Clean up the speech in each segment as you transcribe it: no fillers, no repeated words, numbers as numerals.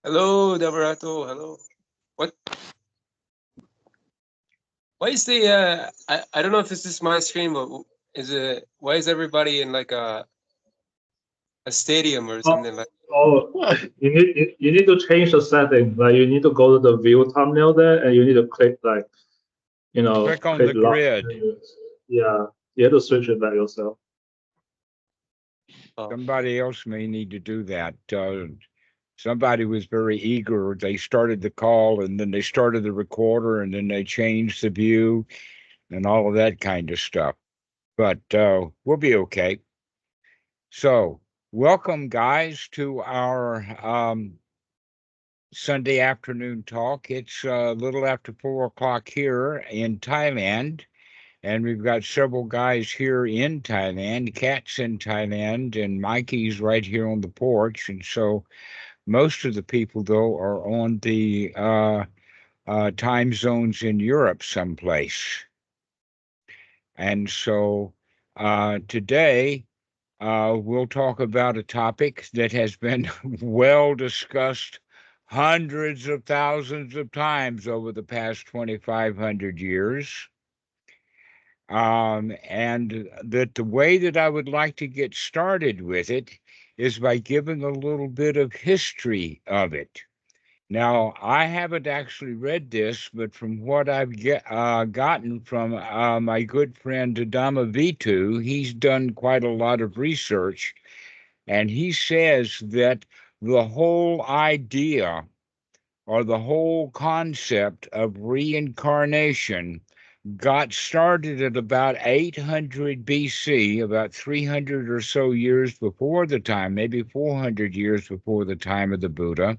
Hello, Dhammarato. Hello. What? Why is the I don't know if this is my screen, but is it? Why is everybody in like a stadium or Oh, something like? oh, you need to change the setting. Like you need to go to the view thumbnail there, and you need to click like Click on click the lock. grid. Yeah, you have to switch it back yourself. Oh, Somebody else may need to do that. Somebody was very eager. They started the call and then they started the recorder and then they changed the view and all of that kind of stuff. But we'll be okay. So, welcome, guys, to our Sunday afternoon talk. It's a little after 4 o'clock here in Thailand. And we've got several guys here in Thailand. Kat's in Thailand, and Mikey's right here on the porch. And so most of the people, though, are on the time zones in Europe someplace. And so today we'll talk about a topic that has been well discussed hundreds of thousands of times over the past 2,500 years. And that the way that I would like to get started with it is by giving a little bit of history of it. Now, I haven't actually read this, but from what gotten from my good friend Dhamma Vitu, he's done quite a lot of research, and he says that the whole idea or the whole concept of reincarnation got started at about 800 BC, about 300 or so years before the time, maybe 400 years before the time of the Buddha,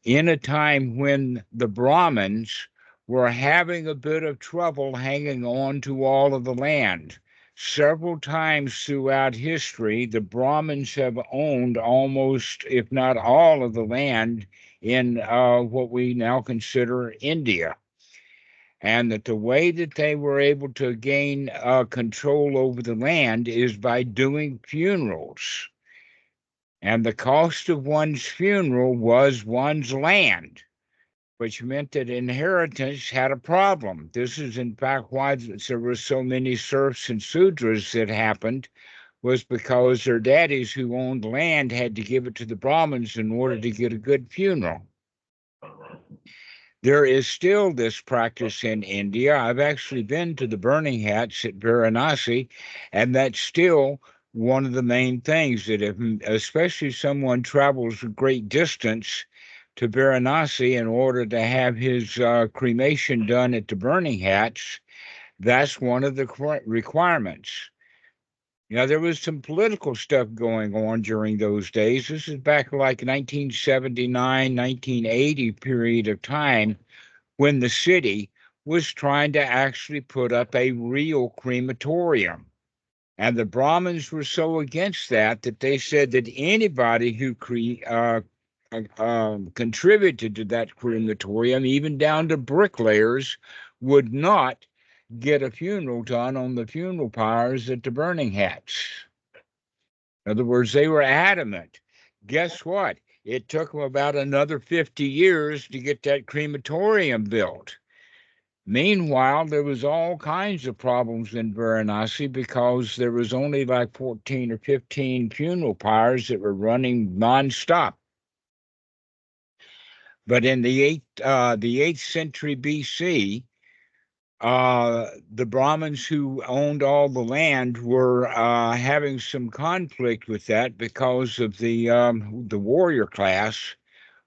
in a time when the Brahmins were having a bit of trouble hanging on to all of the land. Several times throughout history, the Brahmins have owned almost, if not all, of the land in what we now consider India, and that the way that they were able to gain control over the land is by doing funerals. And the cost of one's funeral was one's land, which meant that inheritance had a problem. This is, in fact, why there were so many serfs and sudras that happened, was because their daddies who owned land had to give it to the Brahmins in order to get a good funeral. There is still this practice in India. I've actually been to the burning hats at Varanasi, and that's still one of the main things that if especially someone travels a great distance to Varanasi in order to have his cremation done at the burning hats, that's one of the requirements. Now, there was some political stuff going on during those days. This is back like 1979, 1980 period of time when the city was trying to actually put up a real crematorium. And the Brahmins were so against that that they said that anybody who contributed to that crematorium, even down to bricklayers, would not get a funeral done on the funeral pyres at the burning hats. In other words, they were adamant. Guess what? It took them about another 50 years to get that crematorium built. Meanwhile, there was all kinds of problems in Varanasi because there was only like 14 or 15 funeral pyres that were running nonstop. But in the 8th century BC, the Brahmins who owned all the land were having some conflict with that because of the warrior class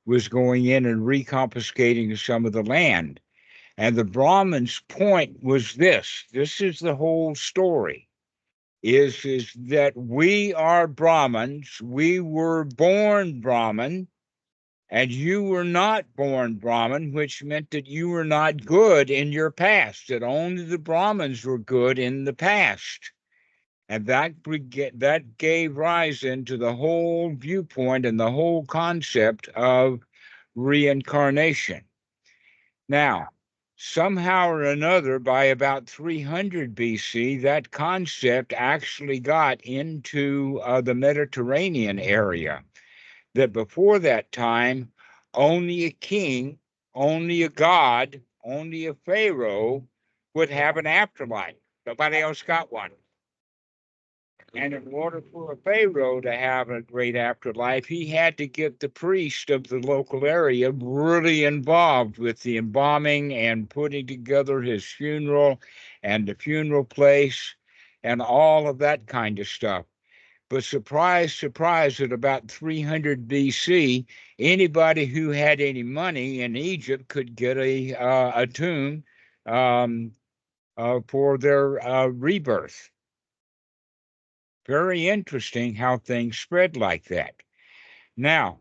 was going in and reconfiscating some of the land. And the Brahmin's point was this is the whole story, is that we are Brahmins, we were born Brahmin, and you were not born Brahmin, which meant that you were not good in your past, that only the Brahmins were good in the past. And that gave rise into the whole viewpoint and the whole concept of reincarnation. Now, somehow or another, by about 300 BC, that concept actually got into the Mediterranean area. That before that time, only a king, only a god, only a pharaoh would have an afterlife. Nobody else got one. And in order for a pharaoh to have a great afterlife, he had to get the priest of the local area really involved with the embalming and putting together his funeral and the funeral place and all of that kind of stuff. But surprise, surprise, at about 300 BC, anybody who had any money in Egypt could get a tomb for their rebirth. Very interesting how things spread like that. Now,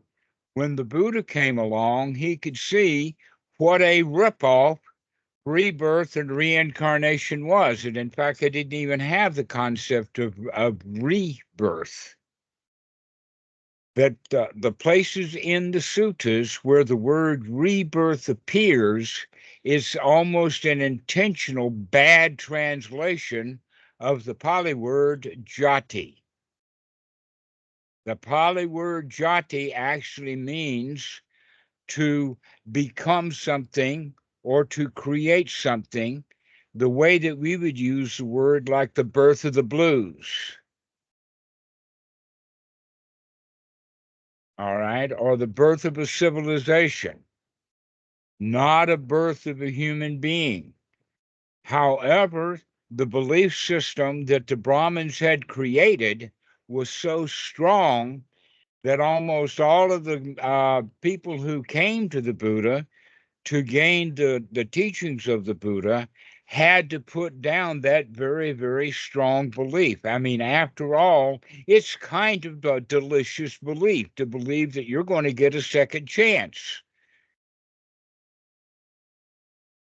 when the Buddha came along, he could see what a ripoff rebirth and reincarnation was. And in fact, they didn't even have the concept of rebirth. That the places in the suttas where the word rebirth appears is almost an intentional bad translation of the Pali word jati. The Pali word jati actually means to become something or to create something, the way that we would use the word like the birth of the blues. All right, or the birth of a civilization, not a birth of a human being. However, the belief system that the Brahmins had created was so strong that almost all of the people who came to the Buddha to gain the teachings of the Buddha had to put down that very, very strong belief. I mean, after all, it's kind of a delicious belief to believe that you're going to get a second chance.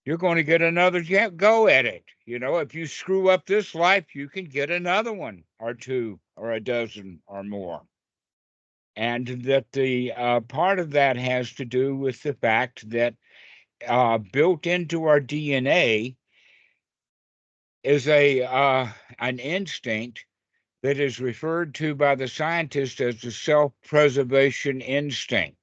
You're going to get another go at it. You know, if you screw up this life, you can get another one or two or a dozen or more. And that the part of that has to do with the fact that built into our DNA is an instinct that is referred to by the scientists as the self-preservation instinct.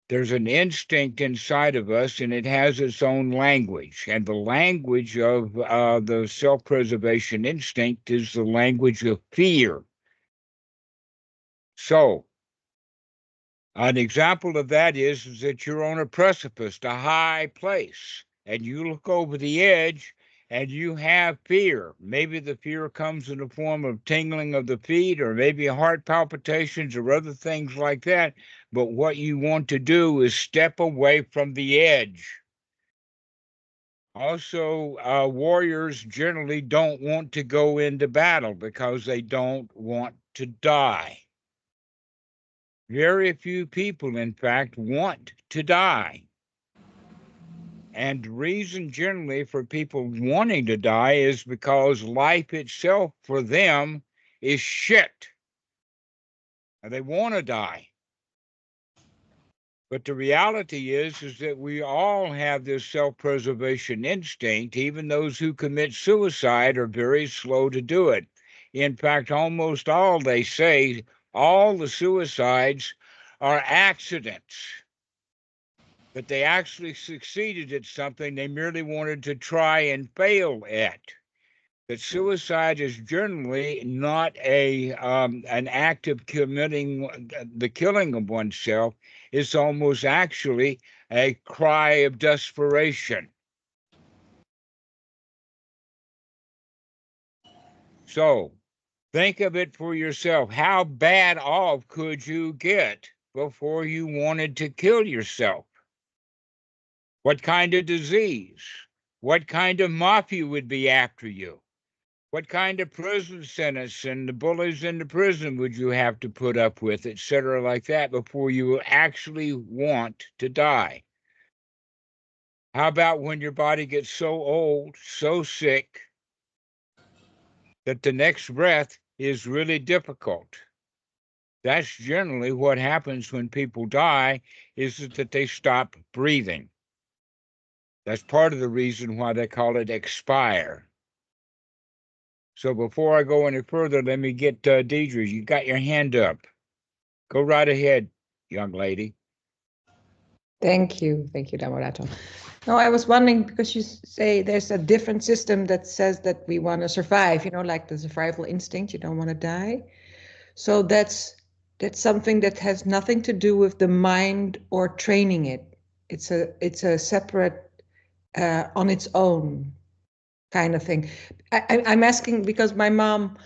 There's an instinct inside of us, and it has its own language. And the language of the self-preservation instinct is the language of fear. So, an example of that is that you're on a precipice, a high place, and you look over the edge and you have fear. Maybe the fear comes in the form of tingling of the feet, or maybe heart palpitations or other things like that. But what you want to do is step away from the edge. Also, warriors generally don't want to go into battle because they don't want to die. Very few people, in fact, want to die. And the reason generally for people wanting to die is because life itself for them is shit. And they want to die. But the reality is that we all have this self-preservation instinct. Even those who commit suicide are very slow to do it. In fact, almost all, they say, all the suicides are accidents. That they actually succeeded at something they merely wanted to try and fail at. That suicide is generally not an act of committing the killing of oneself. It's almost actually a cry of desperation. So think of it for yourself. How bad off could you get before you wanted to kill yourself? What kind of disease? What kind of mafia would be after you? What kind of prison sentence and the bullies in the prison would you have to put up with, etc., like that, before you actually want to die? How about when your body gets so old, so sick, that the next breath is really difficult? That's generally what happens when people die, is that they stop breathing. That's part of the reason why they call it expire. So before I go any further, let me get Deidre. You got your hand up. Go right ahead, young lady. Thank you, Dhammarato. No, I was wondering because you say there's a different system that says that we want to survive. Like the survival instinct. You don't want to die. So that's something that has nothing to do with the mind or training it. It's a separate, on its own kind of thing. I'm asking because my mom,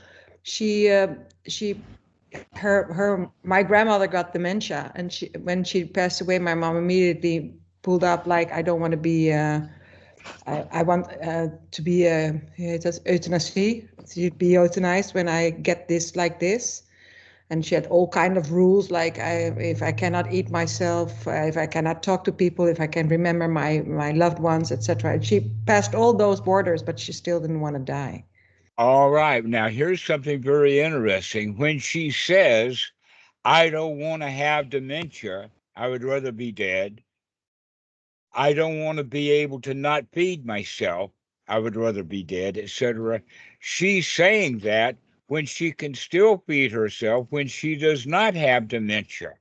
my grandmother got dementia, and when she passed away, my mom immediately pulled up like, I don't want to be. I want to be euthanasie, to be euthanized when I get this like this. And she had all kind of rules, like if I cannot eat myself, if I cannot talk to people, if I can remember my loved ones, etc. And she passed all those borders, but she still didn't want to die. All right. Now, here's something very interesting. When she says, I don't want to have dementia, I would rather be dead. I don't want to be able to not feed myself. I would rather be dead, etc. She's saying that when she can still feed herself, when she does not have dementia.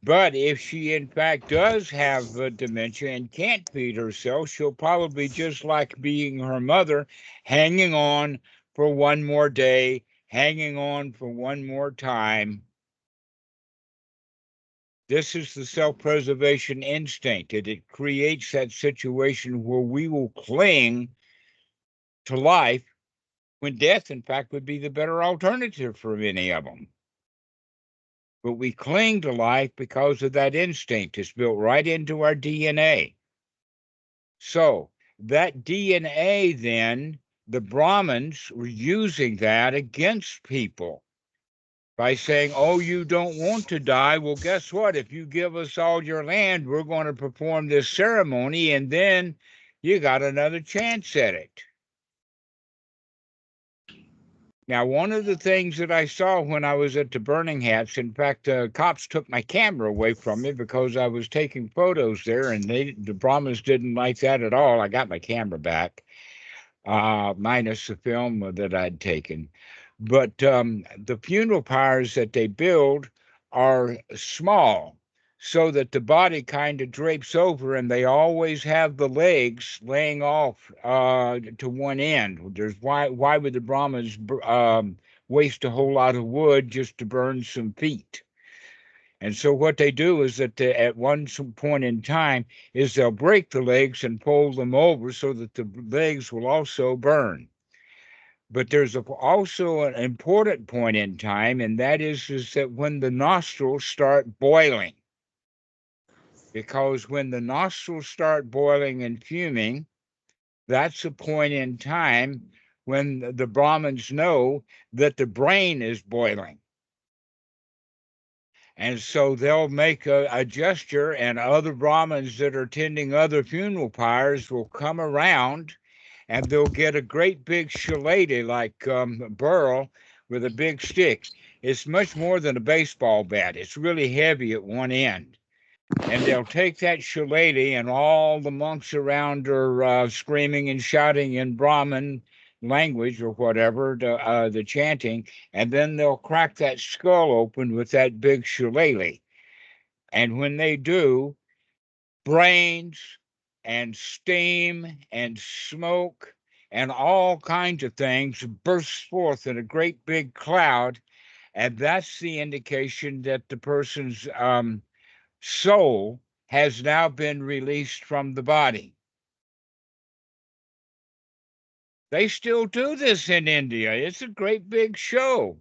But if she, in fact, does have dementia and can't feed herself, she'll probably just like being her mother, hanging on for one more day, hanging on for one more time. This is the self-preservation instinct, and it creates that situation where we will cling to life when death, in fact, would be the better alternative for many of them. But we cling to life because of that instinct. It's built right into our DNA. So that DNA then, the Brahmins were using that against people by saying, oh, you don't want to die. Well, guess what? If you give us all your land, we're going to perform this ceremony, and then you got another chance at it. Now, one of the things that I saw when I was at the Burning Hats, in fact, cops took my camera away from me because I was taking photos there, and the Brahmins didn't like that at all. I got my camera back, minus the film that I'd taken. But the funeral pyres that they build are small, so that the body kind of drapes over, and they always have the legs laying off to one end. Why would the Brahmins waste a whole lot of wood just to burn some feet? And so what they do is that at one point in time is they'll break the legs and fold them over so that the legs will also burn. But there's also an important point in time, and that is that when the nostrils start boiling. Because when the nostrils start boiling and fuming, that's a point in time when the Brahmins know that the brain is boiling. And so they'll make a gesture, and other Brahmins that are tending other funeral pyres will come around, and they'll get a great big shillelagh like burl with a big stick. It's much more than a baseball bat. It's really heavy at one end. And they'll take that shillelagh, and all the monks around are screaming and shouting in Brahmin language or whatever, the chanting, and then they'll crack that skull open with that big shillelagh. And when they do, brains and steam and smoke and all kinds of things burst forth in a great big cloud. And that's the indication that the person's soul has now been released from the body. They still do this in India. It's a great big show.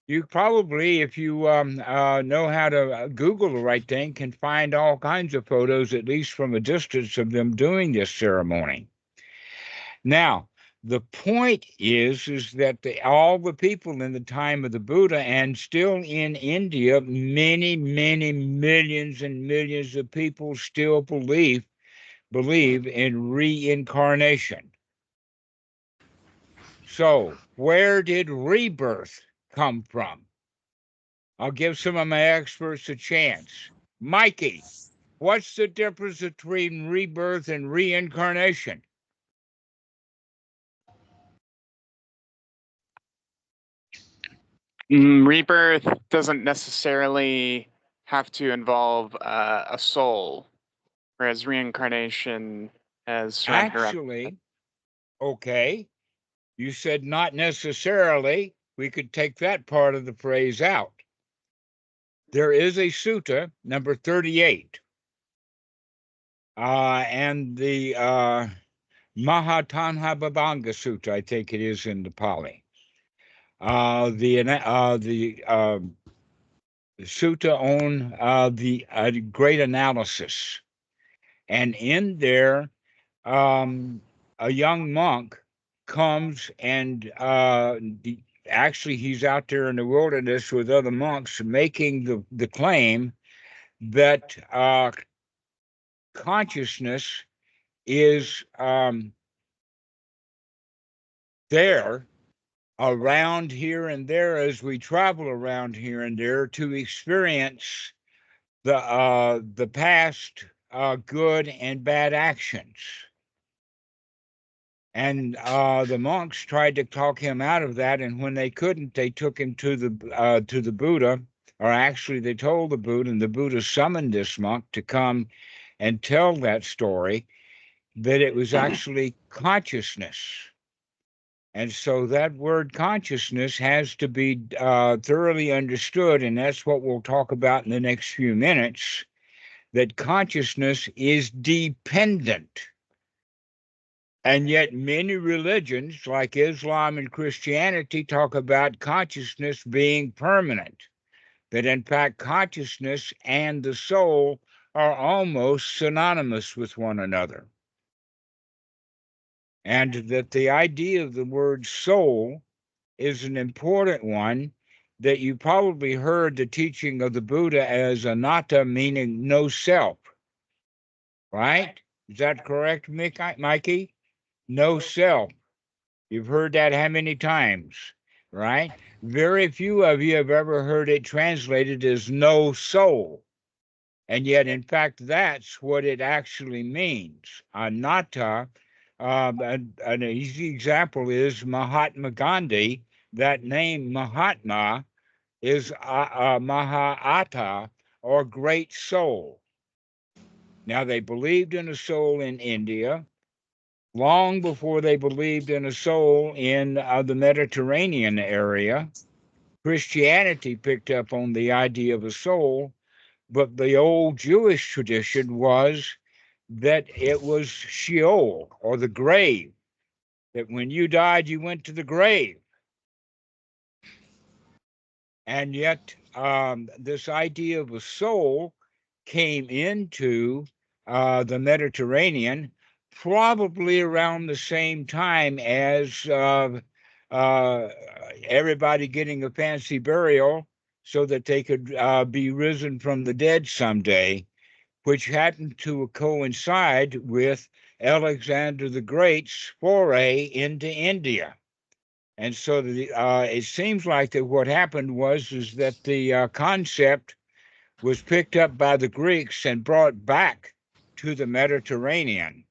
You probably, if you know how to Google the right thing, can find all kinds of photos, at least from a distance, of them doing this ceremony. Now, the point is that all the people in the time of the Buddha, and still in India, many, many millions and millions of people still believe in reincarnation. So, where did rebirth come from? I'll give some of my experts a chance. Mikey, what's the difference between rebirth and reincarnation? Rebirth doesn't necessarily have to involve a soul, whereas reincarnation has surrendered. Actually, okay, you said not necessarily. We could take that part of the phrase out. There is a sutta, number 38, and the Mahatanhabhabanga Sutta, I think it is in the Pali. The sutta on the great analysis. And in there, a young monk comes and actually he's out there in the wilderness with other monks making the claim that consciousness is there around here and there as we travel around here and there to experience the past good and bad actions. And the monks tried to talk him out of that, and when they couldn't, they took him to the Buddha, or actually they told the Buddha, and the Buddha summoned this monk to come and tell that story, that it was actually consciousness. And so that word consciousness has to be thoroughly understood, and that's what we'll talk about in the next few minutes, that consciousness is dependent. And yet many religions, like Islam and Christianity, talk about consciousness being permanent, that in fact consciousness and the soul are almost synonymous with one another. And that the idea of the word soul is an important one, that you probably heard the teaching of the Buddha as anatta, meaning no self, right? Is that correct, Mikey? No self. You've heard that how many times, right? Very few of you have ever heard it translated as no soul. And yet, in fact, that's what it actually means. Anatta, an easy example is Mahatma Gandhi. That name, Mahatma, is Mahātā, or great soul. Now, they believed in a soul in India long before they believed in a soul in the Mediterranean area. Christianity picked up on the idea of a soul, but the old Jewish tradition was that it was Sheol, or the grave, that when you died, you went to the grave. And yet, this idea of a soul came into the Mediterranean probably around the same time as everybody getting a fancy burial so that they could be risen from the dead someday, which happened to coincide with Alexander the Great's foray into India. And so it seems like that what happened was that the concept was picked up by the Greeks and brought back to the Mediterranean.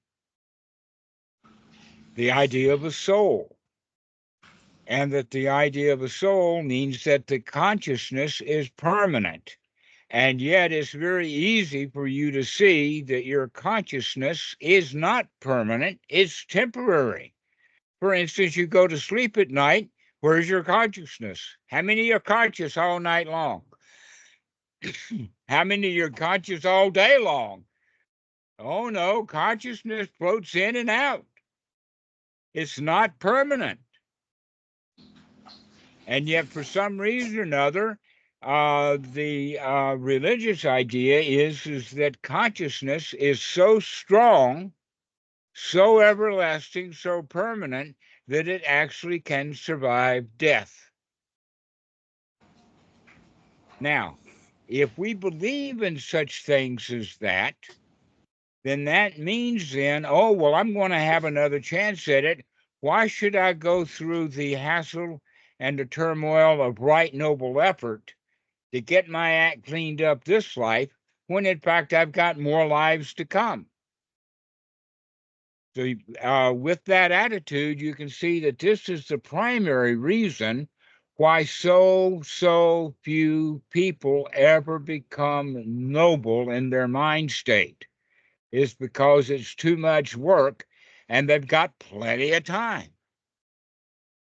The idea of a soul. And that the idea of a soul means that the consciousness is permanent. And yet it's very easy for you to see that your consciousness is not permanent, it's temporary. For instance, you go to sleep at night, where's your consciousness? How many are conscious all night long? How many are conscious all day long? Oh no, consciousness floats in and out. It's not permanent. And yet, for some reason or another, the religious idea is that consciousness is so strong, so everlasting, so permanent, that it actually can survive death. Now, if we believe in such things as that, then that means then, oh, well, I'm going to have another chance at it. Why should I go through the hassle and the turmoil of right noble effort to get my act cleaned up this life, when in fact I've got more lives to come? So with that attitude, you can see that this is the primary reason why so few people ever become noble in their mind state is because it's too much work and they've got plenty of time.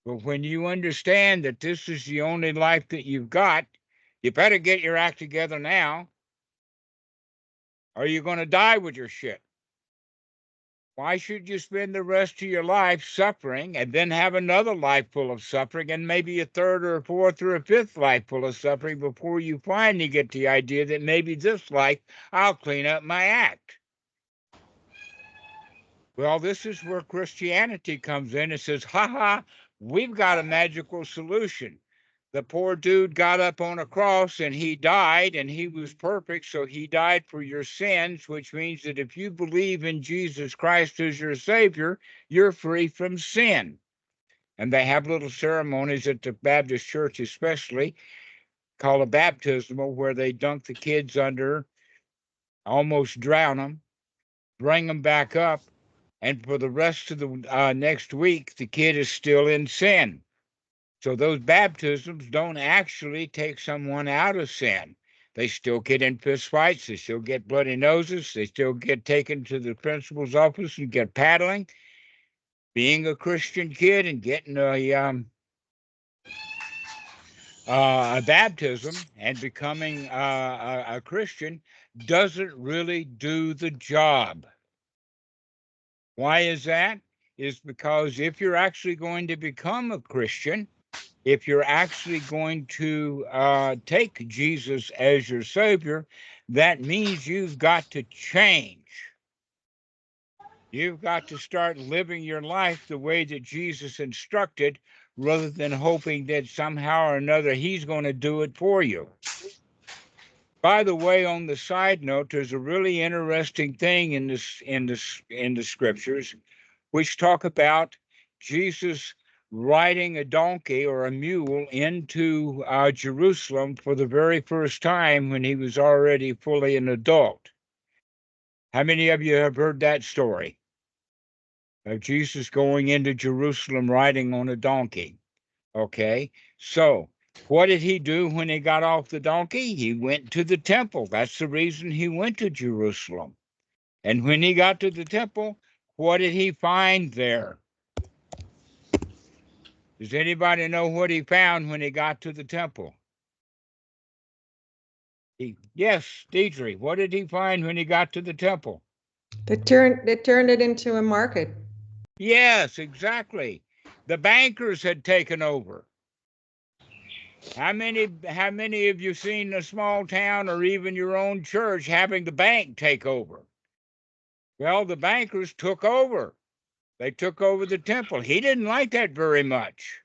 But when you understand that this is the only life that you've got, you better get your act together now, or you're going to die with your shit. Why should you spend the rest of your life suffering and then have another life full of suffering and maybe a third or a fourth or a fifth life full of suffering before you finally get the idea that maybe this life I'll clean up my act? Well, this is where Christianity comes in. It says, ha, we've got a magical solution. The poor dude got up on a cross and he died and he was perfect. So he died for your sins, which means that if you believe in Jesus Christ as your Savior, you're free from sin. And they have little ceremonies at the Baptist church, especially called a baptismal, where they dunk the kids under, almost drown them, bring them back up. And for the rest of the next week, the kid is still in sin. So those baptisms don't actually take someone out of sin. They still get in fist fights. They still get bloody noses. They still get taken to the principal's office and get paddling. Being a Christian kid and getting a baptism and becoming a Christian doesn't really do the job. Why is that? Is because if you're actually going to become a Christian, if you're actually going to take Jesus as your Savior, that means you've got to change. You've got to start living your life the way that Jesus instructed, rather than hoping that somehow or another he's going to do it for you. By the way, on the side note, there's a really interesting thing in the scriptures, which talk about Jesus riding a donkey or a mule into Jerusalem for the very first time when he was already fully an adult. How many of you have heard that story of Jesus going into Jerusalem riding on a donkey? Okay, so what did he do when he got off the donkey? He went to the temple. That's the reason he went to Jerusalem. And when he got to the temple, what did he find there? Does anybody know what he found when he got to the temple? Yes, Deidre, what did he find when he got to the temple? They turned it into a market. Yes, exactly. The bankers had taken over. How many of you seen a small town or even your own church having the bank take over? Well, the bankers took over. They took over the temple. He didn't like that very much.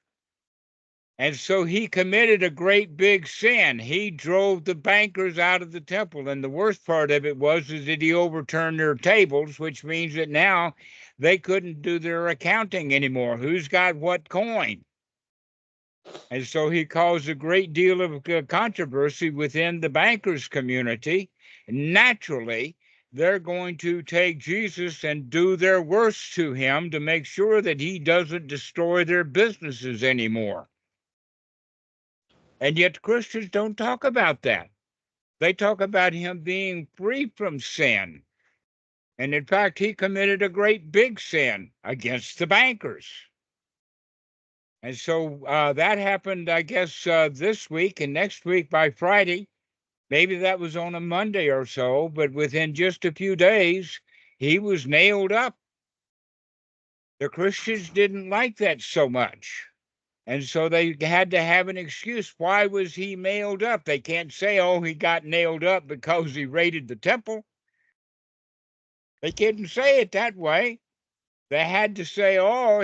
And so he committed a great big sin. He drove the bankers out of the temple. And the worst part of it was that he overturned their tables, which means that now they couldn't do their accounting anymore. Who's got what coin? And so he caused a great deal of controversy within the bankers community. Naturally, they're going to take Jesus and do their worst to him to make sure that he doesn't destroy their businesses anymore. And yet Christians don't talk about that. They talk about him being free from sin. And in fact, he committed a great big sin against the bankers. And so that happened, I guess, this week, and next week by Friday. Maybe that was on a Monday or so, but within just a few days, he was nailed up. The Christians didn't like that so much. And so they had to have an excuse. Why was he nailed up? They can't say, oh, he got nailed up because he raided the temple. They couldn't say it that way. They had to say, oh,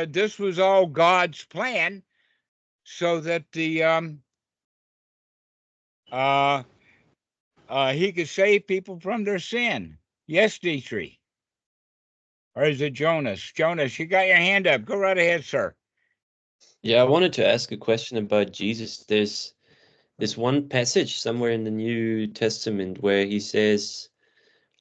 this was all God's plan so that he could save people from their sin. Yes, Dietrich. Or is it Jonas? Jonas, you got your hand up. Go right ahead, sir. Yeah, I wanted to ask a question about Jesus. There's this one passage somewhere in the New Testament where he says,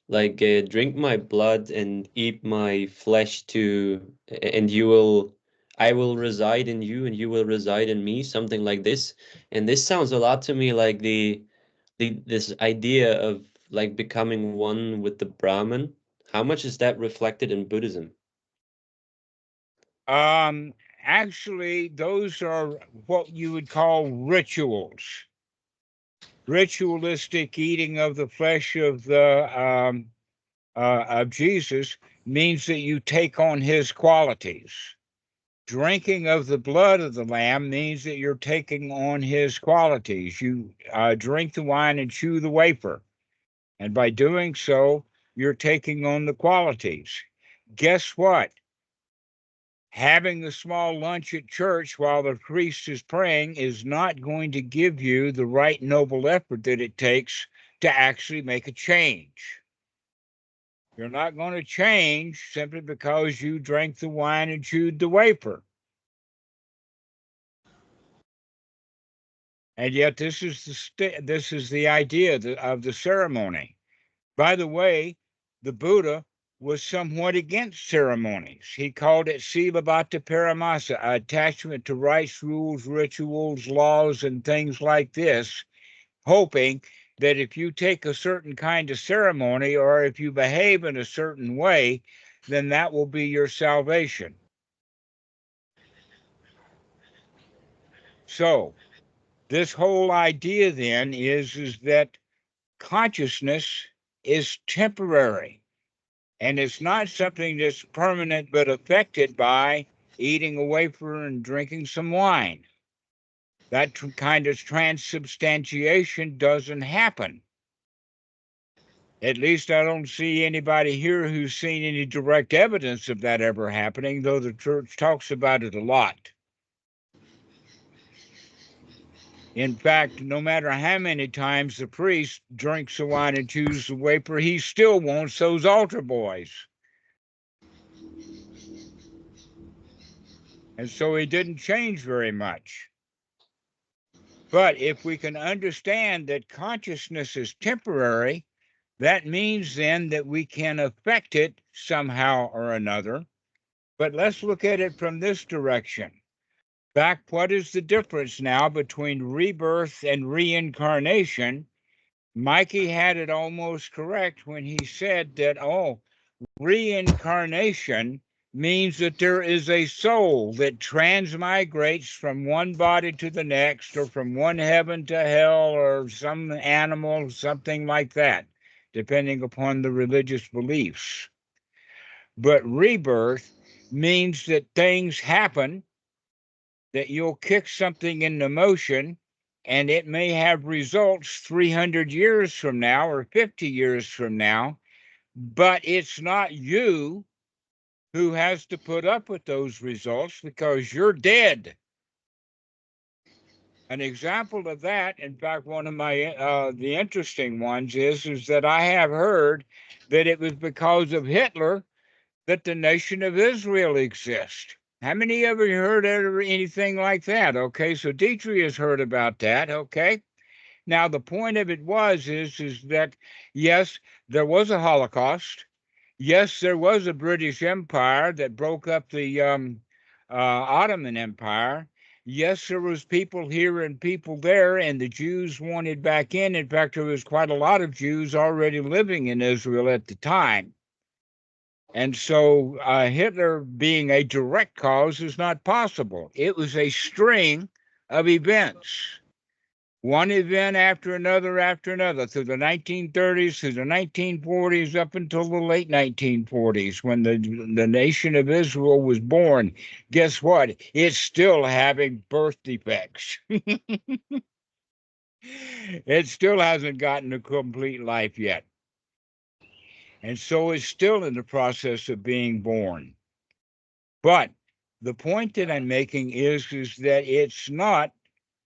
like, drink my blood and eat my flesh and you will I will reside in you and you will reside in me, something like this. And this sounds a lot to me like this idea of like becoming one with the Brahman. How much is that reflected in Buddhism? Actually, those are what you would call rituals. Ritualistic eating of the flesh of Jesus means that you take on his qualities. Drinking of the blood of the Lamb means that you're taking on his qualities. You drink the wine and chew the wafer. And by doing so, you're taking on the qualities. Guess what? Having a small lunch at church while the priest is praying is not going to give you the right noble effort that it takes to actually make a change. You're not going to change simply because you drank the wine and chewed the wafer. And yet this is the idea of the ceremony. By the way, the Buddha was somewhat against ceremonies. He called it Silabhata Paramasa, attachment to rites, rules, rituals, laws, and things like this, hoping that if you take a certain kind of ceremony or if you behave in a certain way, then that will be your salvation. So this whole idea then is that consciousness is temporary. And it's not something that's permanent, but affected by eating a wafer and drinking some wine. That kind of transubstantiation doesn't happen. At least I don't see anybody here who's seen any direct evidence of that ever happening, though the church talks about it a lot. In fact, no matter how many times the priest drinks the wine and chews the wafer, he still wants those altar boys. And so he didn't change very much. But if we can understand that consciousness is temporary, that means then that we can affect it somehow or another. But let's look at it from this direction. Back, what is the difference now between rebirth and reincarnation? Mikey had it almost correct when he said that, reincarnation means that there is a soul that transmigrates from one body to the next, or from one heaven to hell, or some animal, something like that, depending upon the religious beliefs. But rebirth means that things happen, that you'll kick something into motion, and it may have results 300 years from now or 50 years from now, but it's not you who has to put up with those results because you're dead. An example of that, in fact, one of my the interesting ones is that I have heard that it was because of Hitler that the nation of Israel exists. How many of you heard anything like that? Okay, so Dietrich has heard about that. Okay, now the point of it is that yes, there was a Holocaust. Yes, there was a British Empire that broke up the Ottoman Empire. Yes, there was people here and people there, and the Jews wanted back in. In fact, there was quite a lot of Jews already living in Israel at the time. And so Hitler being a direct cause is not possible. It was a string of events. One event after another, through the 1930s, through the 1940s, up until the late 1940s, when the nation of Israel was born. Guess what? It's still having birth defects. It still hasn't gotten a complete life yet. And so it's still in the process of being born. But the point that I'm making is that it's not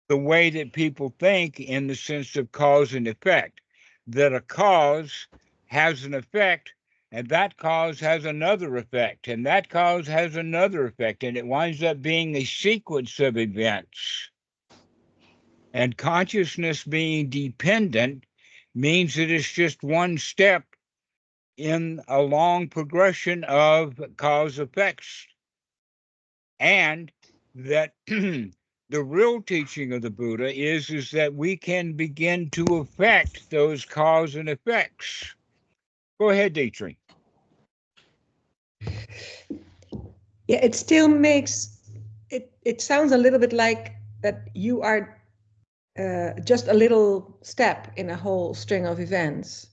the way that people think in the sense of cause and effect, that a cause has an effect, and that cause has another effect, and that cause has another effect, and it winds up being a sequence of events. And consciousness being dependent means that it's just one step in a long progression of cause effects. and that the real teaching of the Buddha is that we can begin to affect those cause and effects. Go ahead, Dietrich. Yeah, it still makes it sounds a little bit like that you are just a little step in a whole string of events,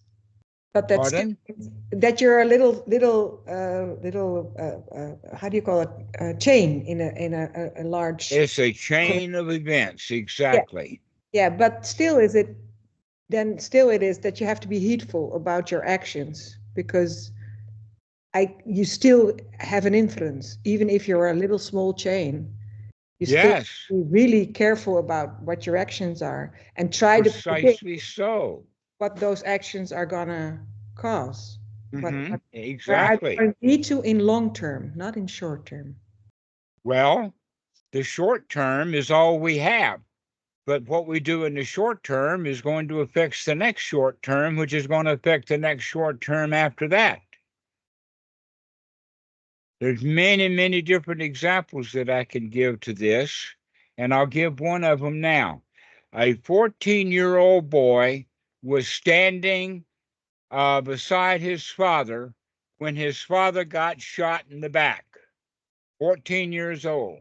but that's still, that you're a little how do you call it, chain in a large. It's a chain of events, exactly. Yeah, but still it is that you have to be heedful about your actions, because you still have an influence, even if you're a little small chain. You still be really careful about what your actions are and try to predict what those actions are gonna cause. Exactly. I need to in long term, not in short term. Well, the short term is all we have. But what we do in the short term is going to affect the next short term, which is going to affect the next short term after that. There's many, many different examples that I can give to this, and I'll give one of them now. A 14-year-old boy was standing beside his father when his father got shot in the back. 14 years old.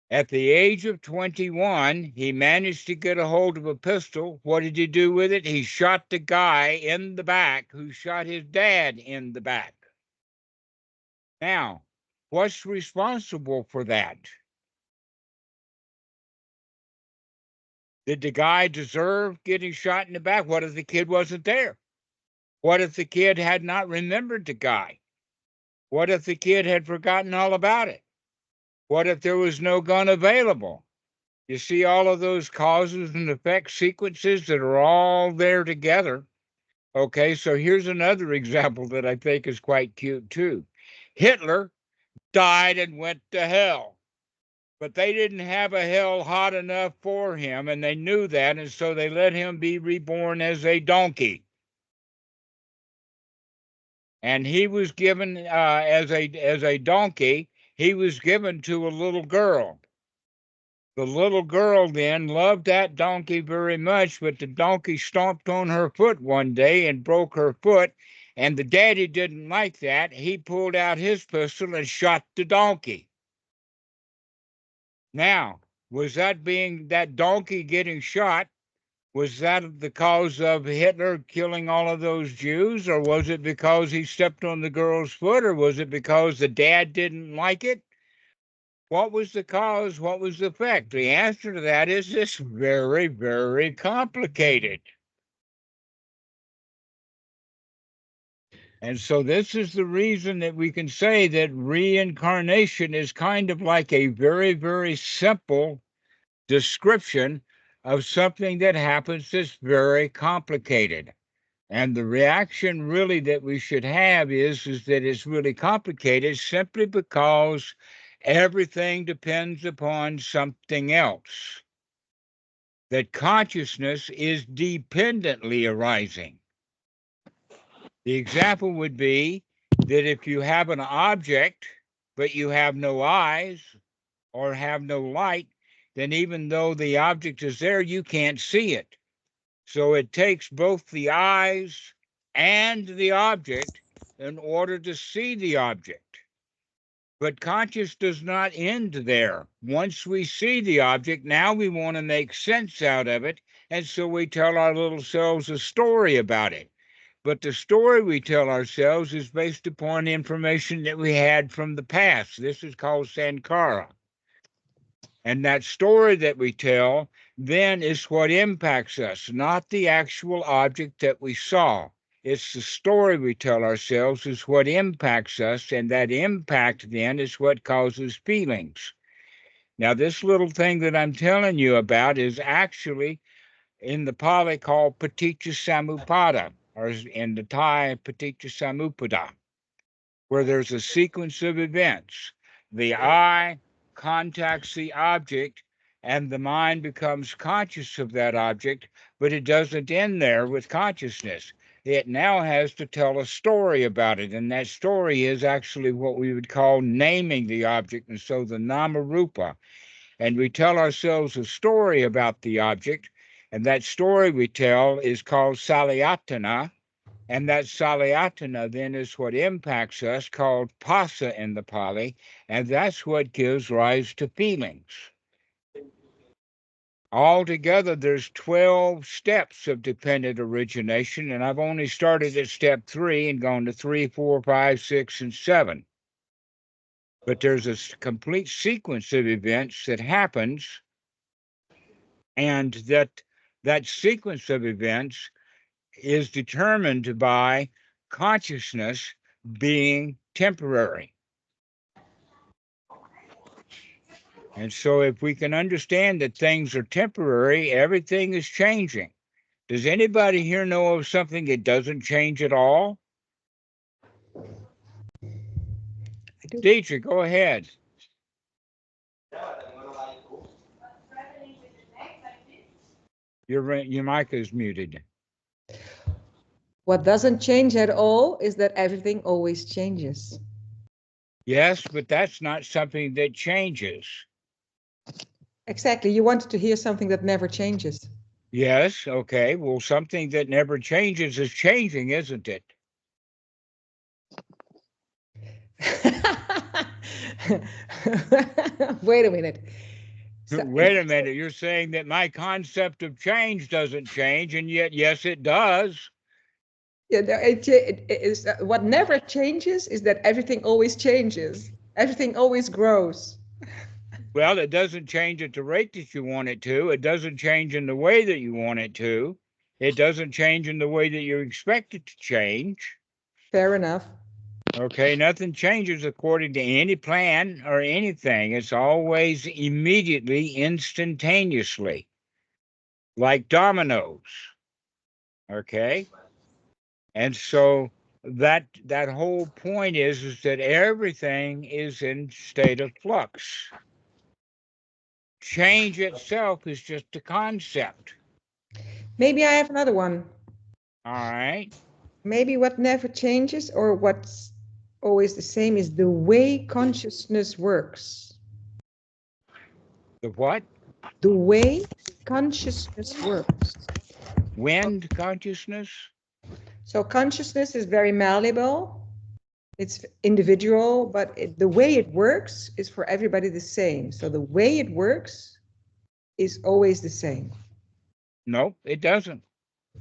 At the age of 21, he managed to get a hold of a pistol. What did he do with it? He shot the guy in the back who shot his dad in the back. Now, what's responsible for that? Did the guy deserve getting shot in the back? What if the kid wasn't there? What if the kid had not remembered the guy? What if the kid had forgotten all about it? What if there was no gun available? You see all of those causes and effect sequences that are all there together. Okay, so here's another example that I think is quite cute too. Hitler died and went to hell, but they didn't have a hell hot enough for him, and they knew that, and so they let him be reborn as a donkey. And he was given as a donkey, he was given to a little girl. The little girl then loved that donkey very much, but the donkey stomped on her foot one day and broke her foot, and the daddy didn't like that. He pulled out his pistol and shot the donkey. Now, was that donkey getting shot, was that the cause of Hitler killing all of those Jews, or was it because he stepped on the girl's foot, or was it because the dad didn't like it? What was the cause? What was the effect? The answer to that is this very, very complicated. And so this is the reason that we can say that reincarnation is kind of like a very, very simple description of something that happens that's very complicated. And the reaction really that we should have is that it's really complicated simply because everything depends upon something else. That consciousness is dependently arising. The example would be that if you have an object, but you have no eyes or have no light, then even though the object is there, you can't see it. So it takes both the eyes and the object in order to see the object. But conscious does not end there. Once we see the object, now we want to make sense out of it, and so we tell our little selves a story about it. But the story we tell ourselves is based upon information that we had from the past. This is called Sankara. And that story that we tell then is what impacts us, not the actual object that we saw. It's the story we tell ourselves is what impacts us, and that impact then is what causes feelings. Now, this little thing that I'm telling you about is actually in the Pali called Paticca Samuppada, or in the Thai Paticca Samuppada, where there's a sequence of events. The eye contacts the object, and the mind becomes conscious of that object, but it doesn't end there with consciousness. it now has to tell a story about it. And that story is actually what we would call naming the object. And so the Namarupa. And we tell ourselves a story about the object. And that story we tell is called Salayatana. And that Salayatana then is what impacts us, called Pasa in the Pali. And that's what gives rise to feelings. Altogether, there's 12 steps of dependent origination, and I've only started at step 3 and gone to 3, 4, 5, 6, and 7. But there's a complete sequence of events that happens, and that sequence of events is determined by consciousness being temporary. And so if we can understand that things are temporary, everything is changing. Does anybody here know of something that doesn't change at all? I do. Deidre, go ahead. Your mic is muted. What doesn't change at all is that everything always changes. Yes, but that's not something that changes. Exactly. You wanted to hear something that never changes. Yes, okay. Well, something that never changes is changing, isn't it? Wait a minute. Wait a minute. You're saying that my concept of change doesn't change, and yet, yes, it does. Yeah, it is, what never changes is that everything always changes. Everything always grows. Well, it doesn't change at the rate that you want it to. It doesn't change in the way that you want it to. It doesn't change in the way that you expect it to change. Fair enough. Okay, nothing changes according to any plan or anything. It's always immediately, instantaneously, like dominoes. Okay? And so that whole point is that everything is in state of flux. Change itself is just a concept. Maybe I have another one. All right. Maybe what never changes or what's always the same is the way consciousness works. The what? The way consciousness works. Wind consciousness? So consciousness is very malleable. It's individual, but the way it works is for everybody the same. So the way it works is always the same. Nope, it doesn't.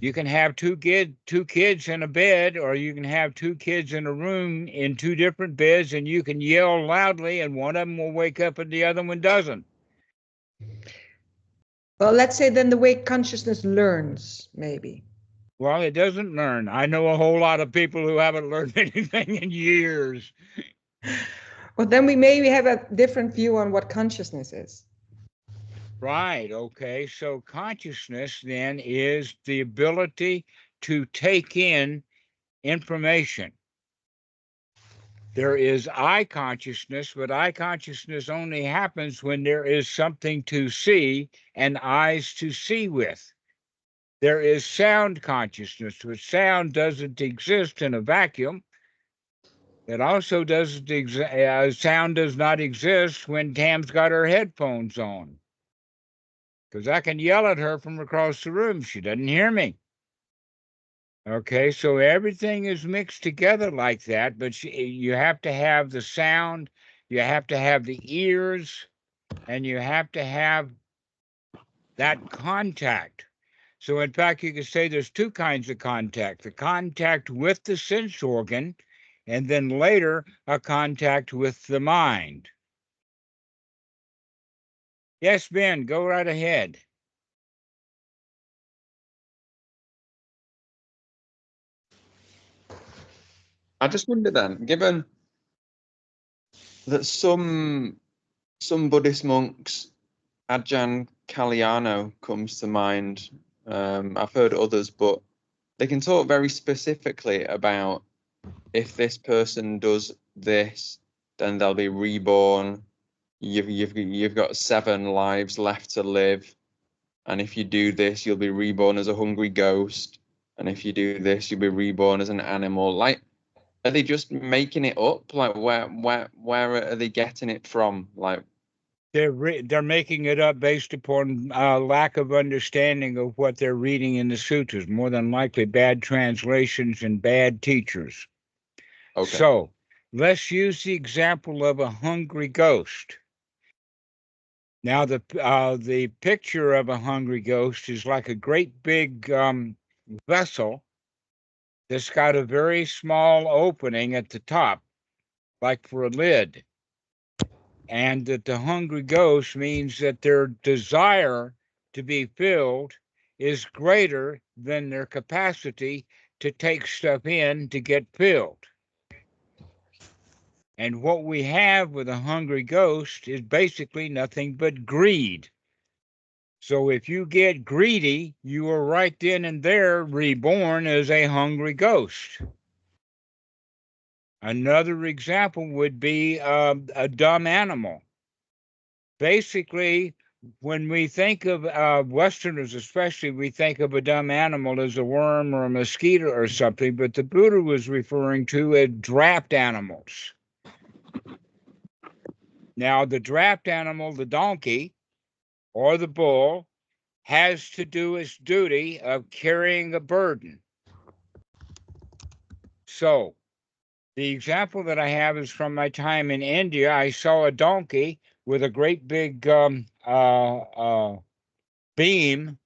You can have two kids in a bed, or you can have two kids in a room in two different beds, and you can yell loudly, and one of them will wake up and the other one doesn't. Well, let's say then the way consciousness learns, maybe. Well, it doesn't learn. I know a whole lot of people who haven't learned anything in years. Well, then we maybe have a different view on what consciousness is. Right, okay. So consciousness then is the ability to take in information. There is eye consciousness, but eye consciousness only happens when there is something to see and eyes to see with. There is sound consciousness, but sound doesn't exist in a vacuum. It also doesn't sound does not exist when Tam's got her headphones on. Because I can yell at her from across the room. She doesn't hear me. Okay, so everything is mixed together like that, but you have to have the sound, you have to have the ears, and you have to have that contact. So in fact, you can say there's two kinds of contact: the contact with the sense organ, and then later a contact with the mind. Yes, Ben, go right ahead. I just wonder then, given that some Buddhist monks, Ajahn Kalyano comes to mind. I've heard others, but they can talk very specifically about if this person does this, then they'll be reborn. You've got 7 lives left to live, and if you do this, you'll be reborn as a hungry ghost. and if you do this, you'll be reborn as an animal. Like, are they just making it up? Like, where are they getting it from? Like, They're making it up based upon lack of understanding of what they're reading in the sutras. More than likely, bad translations and bad teachers. okay. So let's use the example of a hungry ghost. Now, the picture of a hungry ghost is like a great big vessel that's got a very small opening at the top, like for a lid. And that the hungry ghost means that their desire to be filled is greater than their capacity to take stuff in to get filled. And what we have with a hungry ghost is basically nothing but greed. So if you get greedy, you are right then and there reborn as a hungry ghost. Another example would be a dumb animal. Basically, when we think of Westerners especially, we think of a dumb animal as a worm or a mosquito or something, but the Buddha was referring to as draft animals. Now, the draft animal, the donkey or the bull, has to do its duty of carrying a burden. So, the example that I have is from my time in India. I saw a donkey with a great big beam,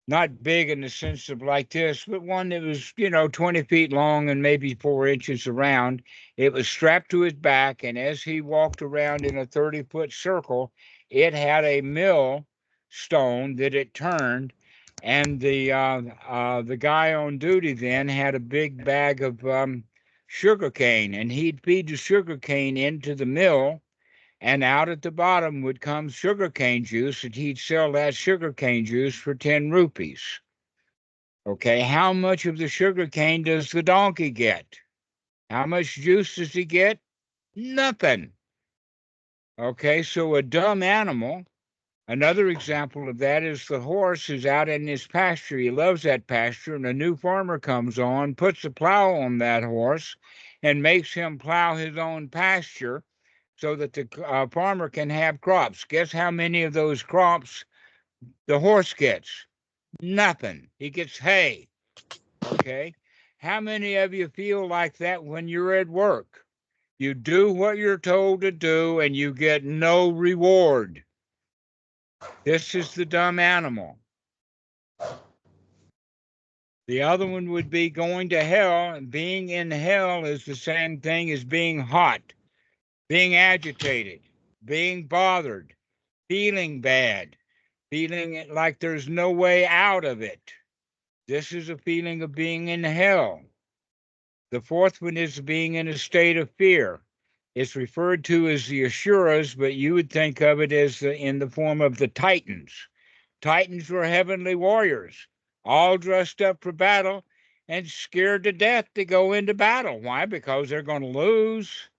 not big in the sense of like this, but one that was, 20 feet long and maybe 4 inches around. It was strapped to his back, and as he walked around in a 30-foot circle, it had a mill stone that it turned, and the guy on duty then had a big bag of sugar cane, and he'd feed the sugar cane into the mill, and out at the bottom would come sugarcane juice, and he'd sell that sugarcane juice for 10 rupees. Okay, how much of the sugarcane does the donkey get? How much juice does he get? Nothing. Okay, so a dumb animal. Another example of that is the horse who's out in his pasture. He loves that pasture, and a new farmer comes on, puts a plow on that horse, and makes him plow his own pasture so that the farmer can have crops. Guess how many of those crops the horse gets? Nothing. He gets hay. Okay. How many of you feel like that when you're at work? You do what you're told to do and you get no reward. This is the dumb animal. The other one would be going to hell, and being in hell is the same thing as being hot, being agitated, being bothered, feeling bad, feeling like there's no way out of it. This is a feeling of being in hell. The fourth one is being in a state of fear. It's referred to as the Asuras, but you would think of it as in the form of the Titans. Titans were heavenly warriors, all dressed up for battle and scared to death to go into battle. Why? Because they're going to lose.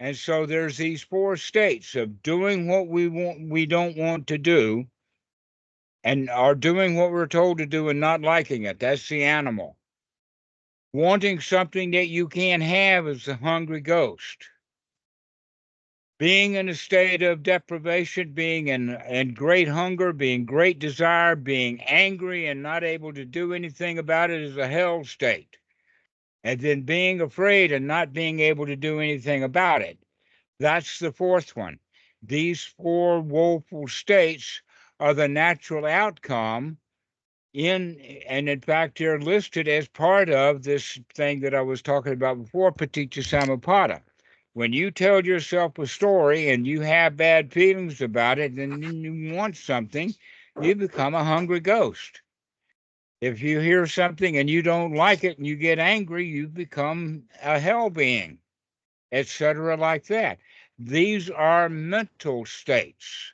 And so there's these 4 states of doing what we don't want to do, and are doing what we're told to do and not liking it. That's the animal. Wanting something that you can't have is the hungry ghost. Being in a state of deprivation, being in great hunger, being great desire, being angry and not able to do anything about it is a hell state. And then being afraid and not being able to do anything about it. That's the 4th one. These 4 woeful states are the natural outcome and in fact, they're listed as part of this thing that I was talking about before, Paticca Samuppada. When you tell yourself a story and you have bad feelings about it, and then you want something, you become a hungry ghost. If you hear something and you don't like it and you get angry, you become a hell being, etc., like that. These are mental states.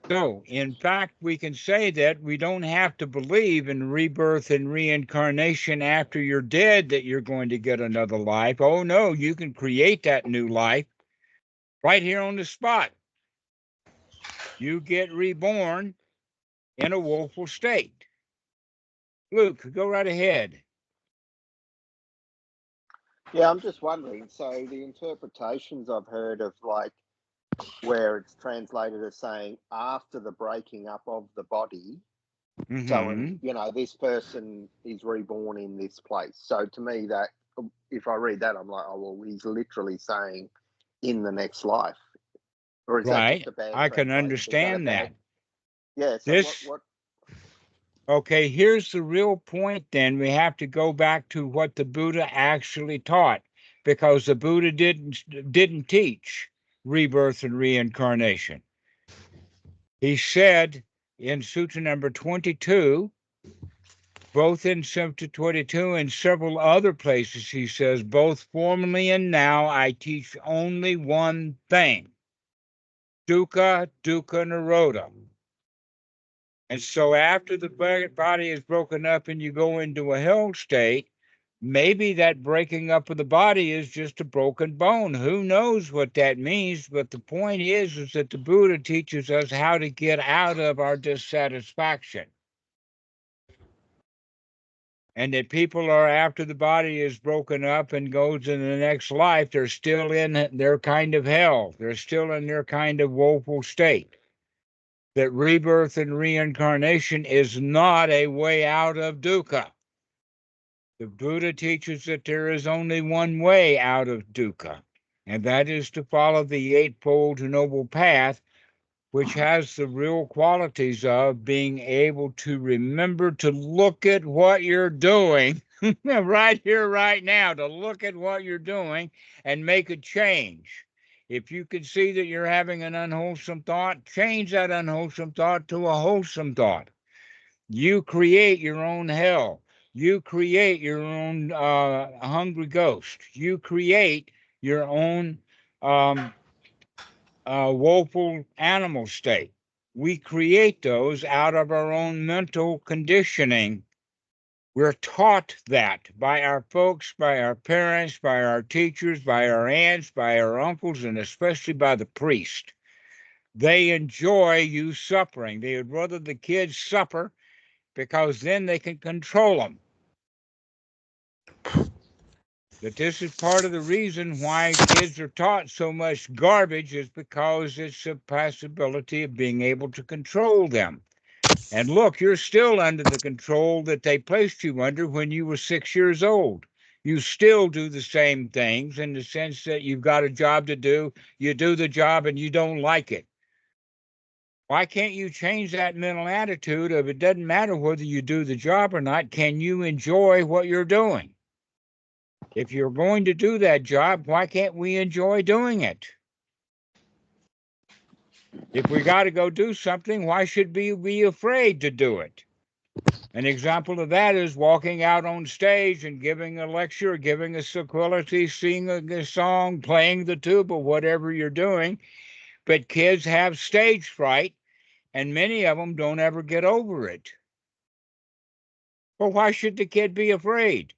So, in fact, we can say that we don't have to believe in rebirth and reincarnation after you're dead, that you're going to get another life. Oh, no, you can create that new life right here on the spot. You get reborn in a woeful state. Luke, go right ahead. Yeah, I'm just wondering. So the interpretations I've heard of, like, where it's translated as saying after the breaking up of the body. So, and, you know, this person is reborn in this place. So to me, that if I read that, I'm like, oh, well, he's literally saying in the next life. Or is that Right. just a bad I can translation? understand that. Yeah. So This, okay, here's the real point then. We have to go back to what the Buddha actually taught, because the Buddha didn't teach rebirth and reincarnation. He said in Sutra number 22, both in Sutra 22 and several other places, he says, both formerly and now I teach only one thing, dukkha, dukkha nirodha. And so after the body is broken up and you go into a hell state, maybe that breaking up of the body is just a broken bone. Who knows what that means? But the point is that the Buddha teaches us how to get out of our dissatisfaction. And that people are, after the body is broken up and goes in the next life, they're still in their kind of hell. They're still in their kind of woeful state. That rebirth and reincarnation is not a way out of dukkha. The Buddha teaches that there is only one way out of dukkha, and that is to follow the Eightfold Noble Path, which has the real qualities of being able to remember to look at what you're doing right here, right now, to look at what you're doing and make a change. If you can see that you're having an unwholesome thought, change that unwholesome thought to a wholesome thought. You create your own hell. You create your own hungry ghost. You create your own woeful animal state. We create those out of our own mental conditioning. We're taught that by our folks, by our parents, by our teachers, by our aunts, by our uncles, and especially by the priest. They enjoy you suffering. They would rather the kids suffer because then they can control them. That this is part of the reason why kids are taught so much garbage, is because it's a possibility of being able to control them. And look, you're still under the control that they placed you under when you were 6 years old. You still do the same things in the sense that you've got a job to do, you do the job and you don't like it. Why can't you change that mental attitude of it doesn't matter whether you do the job or not, can you enjoy what you're doing? If you're going to do that job, why can't we enjoy doing it? If we got to go do something, why should we be afraid to do it? An example of that is walking out on stage and giving a lecture, giving a sequelity, singing a song, playing the tuba, whatever you're doing. But kids have stage fright, and many of them don't ever get over it. Well, why should the kid be afraid?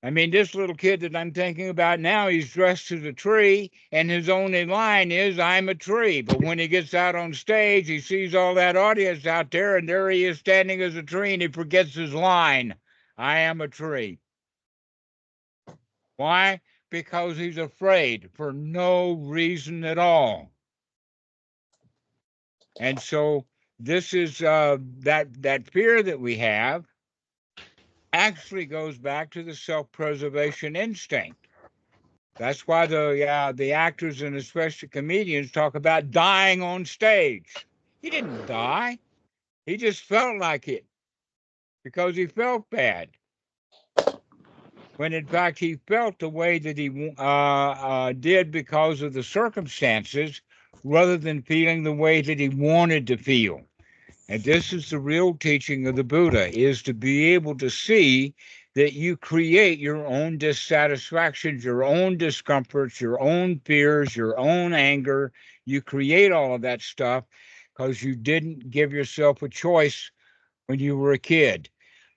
I mean, this little kid that I'm thinking about now, he's dressed as a tree, and his only line is, I'm a tree. But when he gets out on stage, he sees all that audience out there, and there he is standing as a tree, and he forgets his line, I am a tree. Why? Because he's afraid for no reason at all. And so this is that fear that we have actually goes back to the self-preservation instinct. That's why the actors and especially comedians talk about dying on stage. He didn't die. He just felt like it because he felt bad. When in fact he felt the way that he did because of the circumstances rather than feeling the way that he wanted to feel. And this is the real teaching of the Buddha, is to be able to see that you create your own dissatisfactions, your own discomforts, your own fears, your own anger. You create all of that stuff because you didn't give yourself a choice when you were a kid.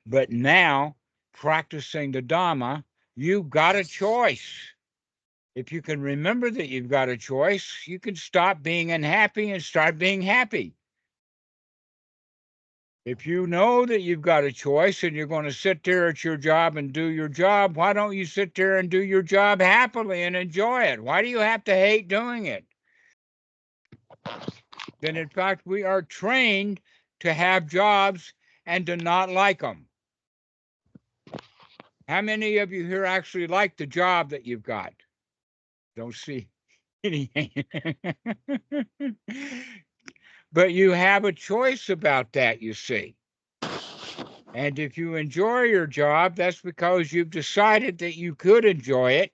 But now, practicing the Dhamma, you've got a choice. If you can remember that you've got a choice, you can stop being unhappy and start being happy. If you know that you've got a choice and you're going to sit there at your job and do your job, why don't you sit there and do your job happily and enjoy it? Why do you have to hate doing it? Then, in fact, we are trained to have jobs and to not like them. How many of you here actually like the job that you've got? Don't see any. But you have a choice about that, you see. And if you enjoy your job, that's because you've decided that you could enjoy it.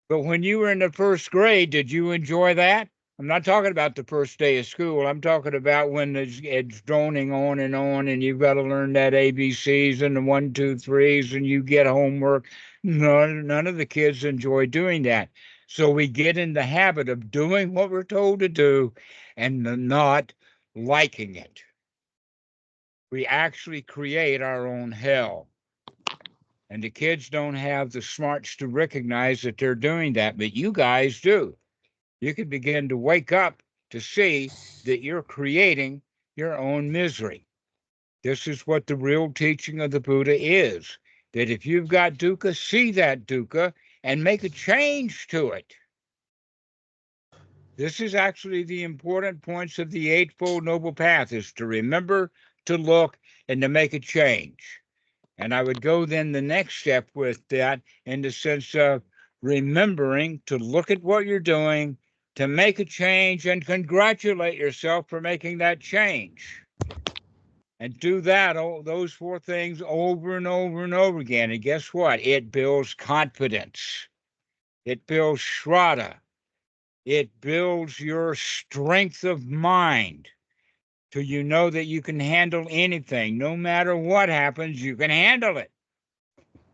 But when you were in the first grade, did you enjoy that? I'm not talking about the first day of school. I'm talking about when it's droning on and you've got to learn that ABCs and the 1, 2, 3s and you get homework. None of the kids enjoy doing that. So we get in the habit of doing what we're told to do and not liking it. We actually create our own hell. And the kids don't have the smarts to recognize that they're doing that, but you guys do. You can begin to wake up to see that you're creating your own misery. This is what the real teaching of the Buddha is, that if you've got dukkha, see that dukkha and make a change to it. This is actually the important points of the Eightfold Noble Path, is to remember, to look, and to make a change. And I would go then the next step with that in the sense of remembering to look at what you're doing, to make a change, and congratulate yourself for making that change. And do that, those 4 things over and over and over again. And guess what? It builds confidence. It builds shraddha. It builds your strength of mind. Till you know that you can handle anything. No matter what happens, you can handle it.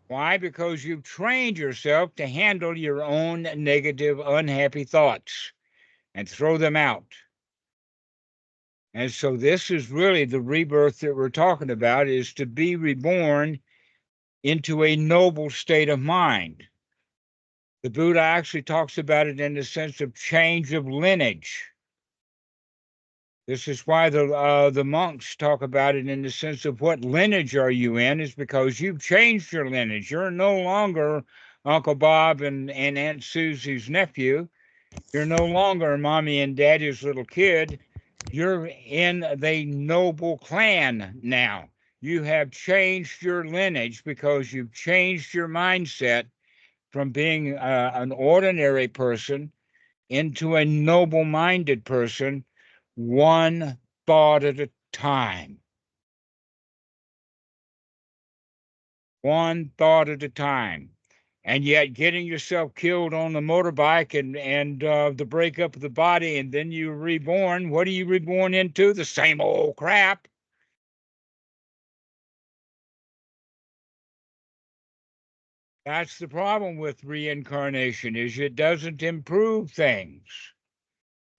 Why? Because you've trained yourself to handle your own negative, unhappy thoughts and throw them out. And so this is really the rebirth that we're talking about, is to be reborn into a noble state of mind. The Buddha actually talks about it in the sense of change of lineage. This is why the monks talk about it in the sense of what lineage are you in, is because you've changed your lineage. You're no longer Uncle Bob and Aunt Susie's nephew. You're no longer Mommy and Daddy's little kid. You're in the noble clan now. You have changed your lineage because you've changed your mindset from being an ordinary person into a noble-minded person, one thought at a time. One thought at a time. And yet getting yourself killed on the motorbike and the breakup of the body, and then you're reborn. What are you reborn into? The same old crap. That's the problem with reincarnation, is it doesn't improve things.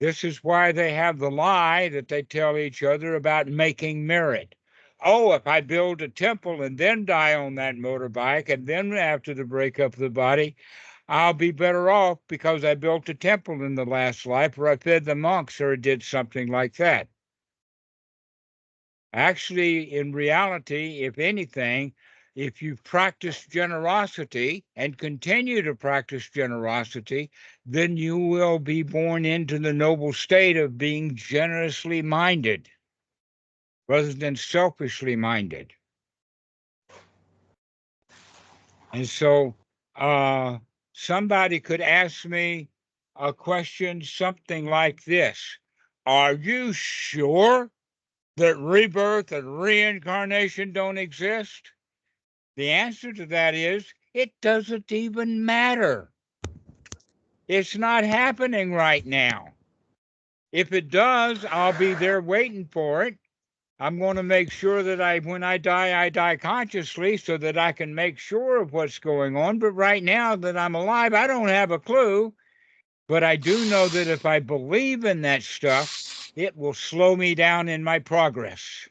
This is why they have the lie that they tell each other about making merit. Oh, if I build a temple and then die on that motorbike, and then after the breakup of the body, I'll be better off because I built a temple in the last life, or I fed the monks, or did something like that. Actually, in reality, if anything, if you practice generosity and continue to practice generosity, then you will be born into the noble state of being generously minded rather than selfishly minded. And so somebody could ask me a question something like this: are you sure that rebirth and reincarnation don't exist? The answer to that is, it doesn't even matter. It's not happening right now. If it does, I'll be there waiting for it. I'm going to make sure that when I die consciously so that I can make sure of what's going on. But right now that I'm alive, I don't have a clue. But I do know that if I believe in that stuff, it will slow me down in my progress.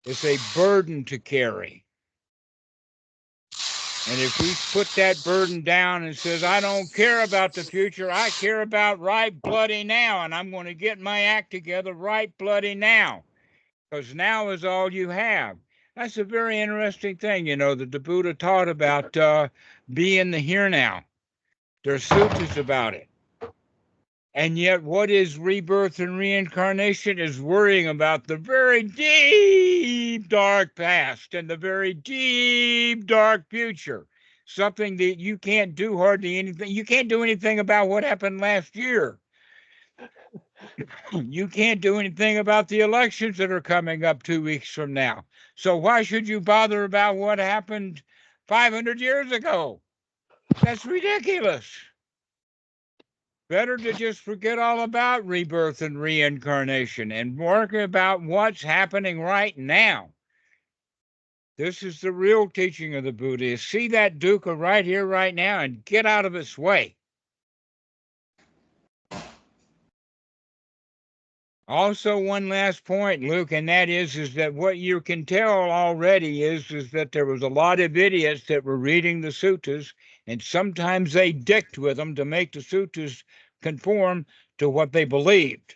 It's a burden to carry. And if we put that burden down and says, I don't care about the future, I care about right bloody now, and I'm going to get my act together right bloody now. because now is all you have. That's a very interesting thing, that the Buddha taught about being the here now. There's sutras about it. And yet what is rebirth and reincarnation is worrying about the very deep, dark past and the very deep, dark future. Something that you can't do hardly anything. You can't do anything about what happened last year. You can't do anything about the elections that are coming up 2 weeks from now. So why should you bother about what happened 500 years ago? That's ridiculous. Better to just forget all about rebirth and reincarnation and work about what's happening right now. This is the real teaching of the Buddha, is see that dukkha right here, right now, and get out of its way. Also, one last point, Luke, and that is that what you can tell already is that there was a lot of idiots that were reading the suttas, and sometimes they dicked with them to make the suttas conform to what they believed.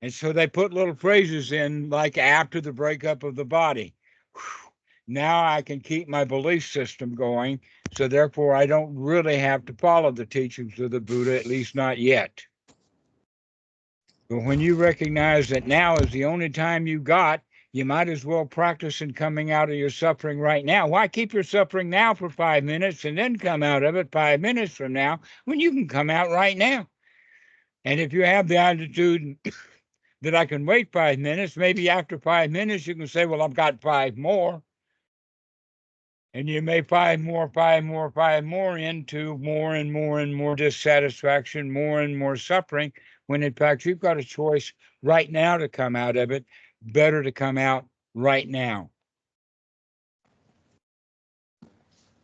And so they put little phrases in, like after the breakup of the body. Whew. Now I can keep my belief system going, so therefore I don't really have to follow the teachings of the Buddha, at least not yet. But when you recognize that now is the only time you got, you might as well practice in coming out of your suffering right now. Why keep your suffering now for 5 minutes and then come out of it 5 minutes from now when you can come out right now? And if you have the attitude that I can wait 5 minutes, maybe after 5 minutes you can say, well, I've got 5 more. And you may 5 more into more and more and more dissatisfaction, more and more suffering, when in fact you've got a choice right now to come out of it. Better to come out right now.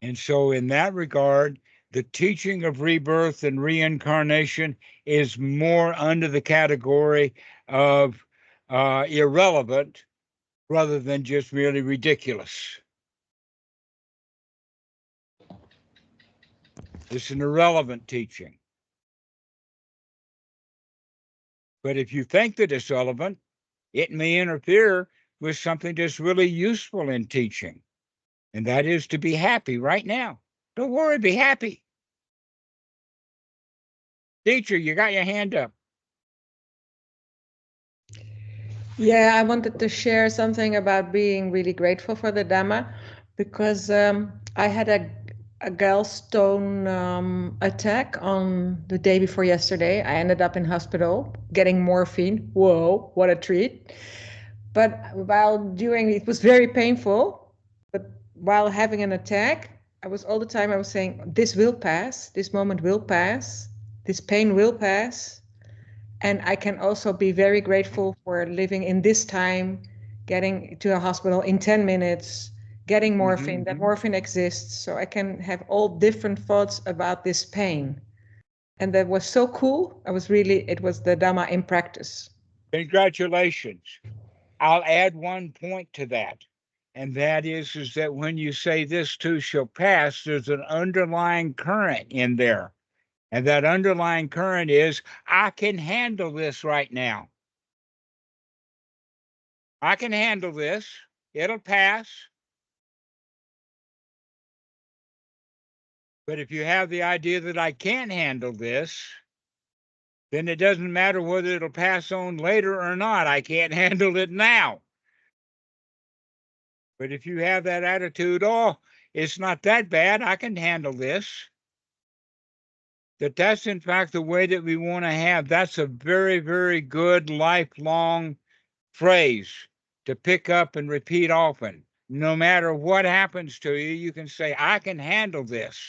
And so in that regard, the teaching of rebirth and reincarnation is more under the category of irrelevant rather than just merely ridiculous. It's an irrelevant teaching. But if you think that it's relevant, it may interfere with something that's really useful in teaching. And that is to be happy right now. Don't worry, be happy. Teacher, you got your hand up. Yeah, I wanted to share something about being really grateful for the Dhamma, because I had a gallstone attack on the day before yesterday. I ended up in hospital getting morphine. Whoa, what a treat. But while doing it was very painful, but while having an attack, I was saying, this will pass, this moment will pass, this pain will pass. And I can also be very grateful for living in this time, getting to a hospital in 10 minutes, getting morphine, that morphine exists. So I can have all different thoughts about this pain. And that was so cool. It was the Dhamma in practice. Congratulations. I'll add one point to that. And that is that when you say this too shall pass, there's an underlying current in there. And that underlying current is, I can handle this right now. I can handle this. It'll pass. But if you have the idea that I can't handle this, then it doesn't matter whether it'll pass on later or not. I can't handle it now. But if you have that attitude, oh, it's not that bad, I can handle this, that's in fact the way that we want to have. That's a very, very good lifelong phrase to pick up and repeat often. No matter what happens to you, you can say, I can handle this.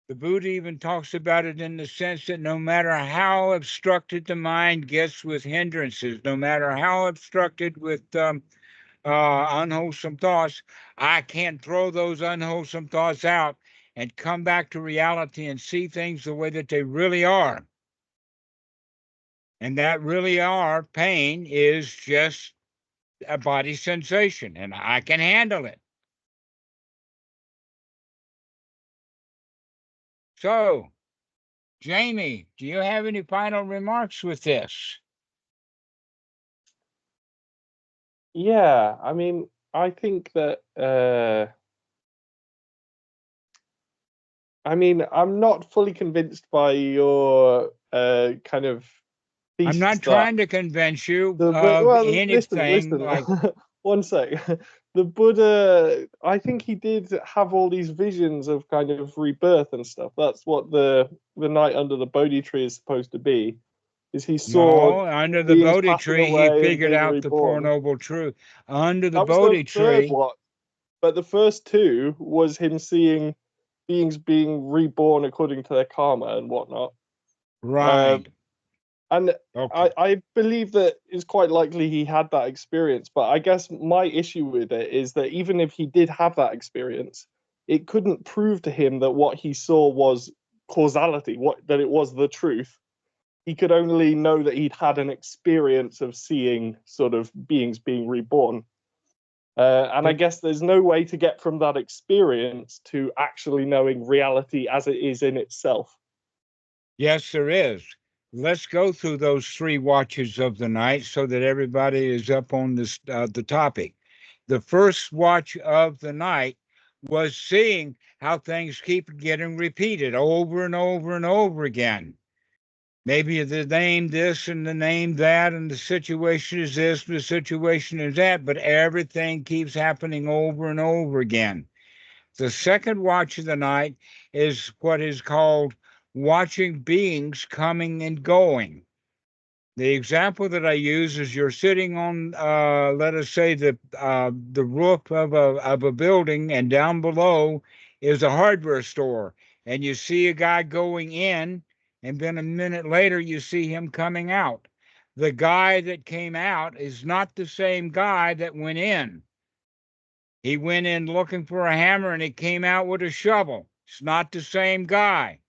The Buddha even talks about it in the sense that no matter how obstructed the mind gets with hindrances, no matter how obstructed with unwholesome thoughts, I can throw those unwholesome thoughts out and come back to reality and see things the way that they really are. And that really are, pain is just a body sensation, and I can handle it. So, Jamie, do you have any final remarks with this? Yeah, I mean, I think that I mean, I'm not fully convinced by your kind of thesis. I'm not trying to convince you of well, anything. listen. Like, one sec. The Buddha, I think he did have all these visions of kind of rebirth and stuff. That's what the night under the Bodhi tree is supposed to be. Is he saw under the beings Bodhi passing tree, he away and figured being out the Four reborn. Noble Truths. Under the That was Bodhi the third tree, one, but the first two was him seeing beings being reborn according to their karma and whatnot. right? And Okay. I believe that it's quite likely he had that experience, but I guess my issue with it is that even if he did have that experience, it couldn't prove to him that what he saw was causality, that it was the truth. He could only know that he'd had an experience of seeing sort of beings being reborn. And I guess there's no way to get from that experience to actually knowing reality as it is in itself. Yes, there is. Let's go through those 3 watches of the night so that everybody is up on this the topic. The first watch of the night was seeing how things keep getting repeated over and over and over again. Maybe the name this and the name that, and the situation is this, and the situation is that, but everything keeps happening over and over again. The second watch of the night is what is called watching beings coming and going. The example that I use is you're sitting on, let us say, the roof of a building, and down below is a hardware store, and you see a guy going in, and then a minute later you see him coming out. The guy that came out is not the same guy that went in. He went in looking for a hammer and he came out with a shovel. It's not the same guy.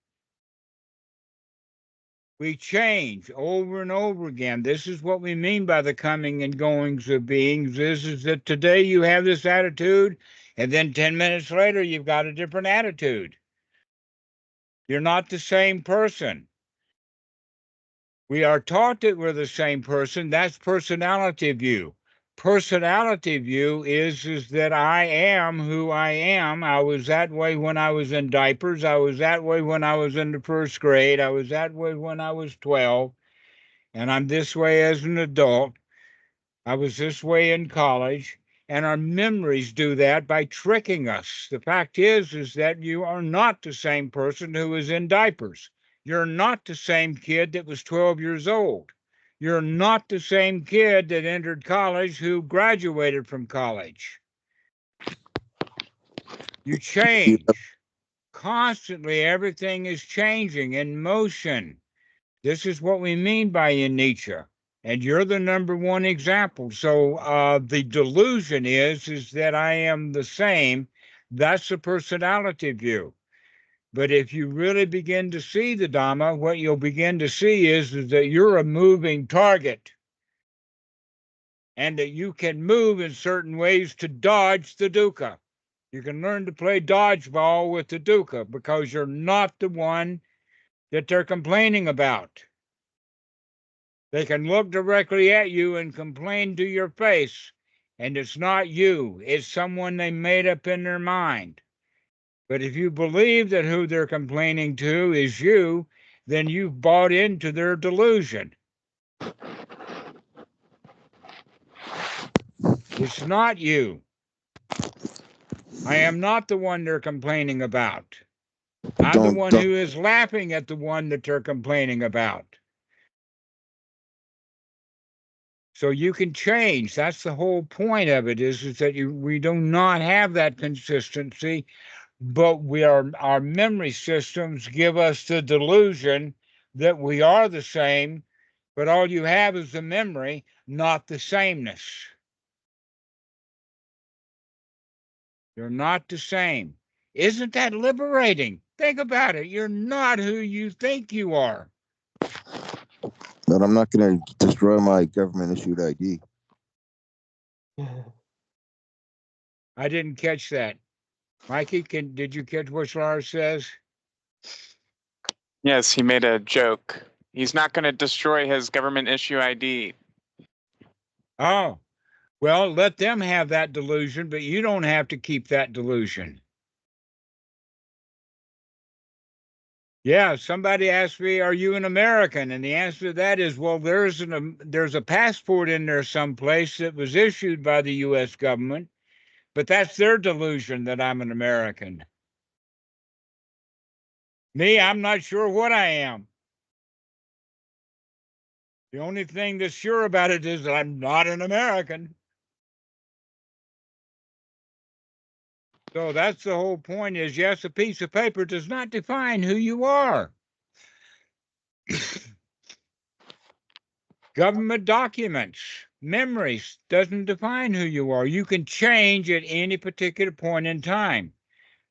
We change over and over again. This is what we mean by the coming and goings of beings, is that today you have this attitude, and then 10 minutes later you've got a different attitude. You're not the same person. We are taught that we're the same person. That's personality view. Personality view is that I am who I am. I was that way when I was in diapers. I was that way when I was in the first grade. I was that way when I was 12. And I'm this way as an adult. I was this way in college. And our memories do that by tricking us. The fact is that you are not the same person who was in diapers. You're not the same kid that was 12 years old. You're not the same kid that entered college who graduated from college. You change. Constantly, everything is changing in motion. This is what we mean by in Nietzsche. And you're the number one example. So the delusion is that I am the same. That's the personality view. But if you really begin to see the Dhamma, what you'll begin to see is that you're a moving target, and that you can move in certain ways to dodge the dukkha. You can learn to play dodgeball with the dukkha because you're not the one that they're complaining about. They can look directly at you and complain to your face, and it's not you. It's someone they made up in their mind. But if you believe that who they're complaining to is you, then you've bought into their delusion. It's not you. I am not the one they're complaining about. I'm the one who is laughing at the one that they're complaining about. So you can change. That's the whole point of it, is that we do not have that consistency, but our memory systems give us the delusion that we are the same, but all you have is the memory, not the sameness. You're not the same. Isn't that liberating? Think about it. You're not who you think you are. But I'm not going to destroy my government-issued ID. I didn't catch that. Mikey, did you catch what Lars says? Yes, he made a joke. He's not going to destroy his government issue ID. Oh, Well, let them have that delusion, but you don't have to keep that delusion. Yeah, somebody asked me, "Are you an American?" And the answer to that is, well, there's a passport in there someplace that was issued by the U.S. government, but that's their delusion that I'm an American. Me, I'm not sure what I am. The only thing that's sure about it is that I'm not an American. So that's the whole point is, yes, a piece of paper does not define who you are. Government documents, memories doesn't define who you are. You can change at any particular point in time.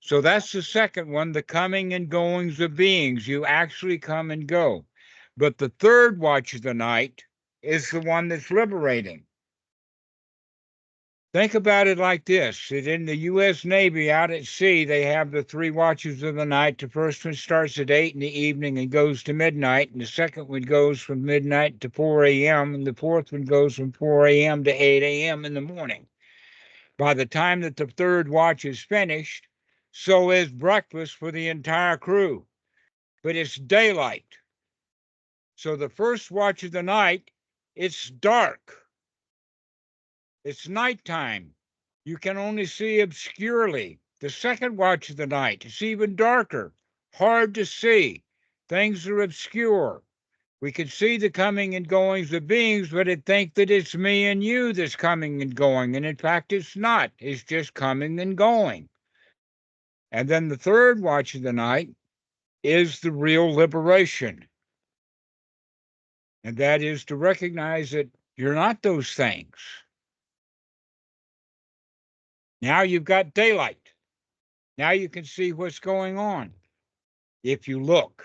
So that's the second one, the coming and goings of beings. You actually come and go. But the third watch of the night is the one that's liberating. Think about it like this. That in the U.S. Navy out at sea, they have the 3 watches of the night. The first one starts at 8 in the evening and goes to midnight. And the second one goes from midnight to 4 a.m. And the fourth one goes from 4 a.m. to 8 a.m. in the morning. By the time that the third watch is finished, so is breakfast for the entire crew. But it's daylight. So the first watch of the night, it's dark. It's nighttime. You can only see obscurely. The second watch of the night, it's even darker, hard to see. Things are obscure. We can see the coming and goings of beings, but it think that it's me and you that's coming and going. And in fact, it's not. It's just coming and going. And then the third watch of the night is the real liberation. And that is to recognize that you're not those things. Now you've got daylight. Now you can see what's going on if you look.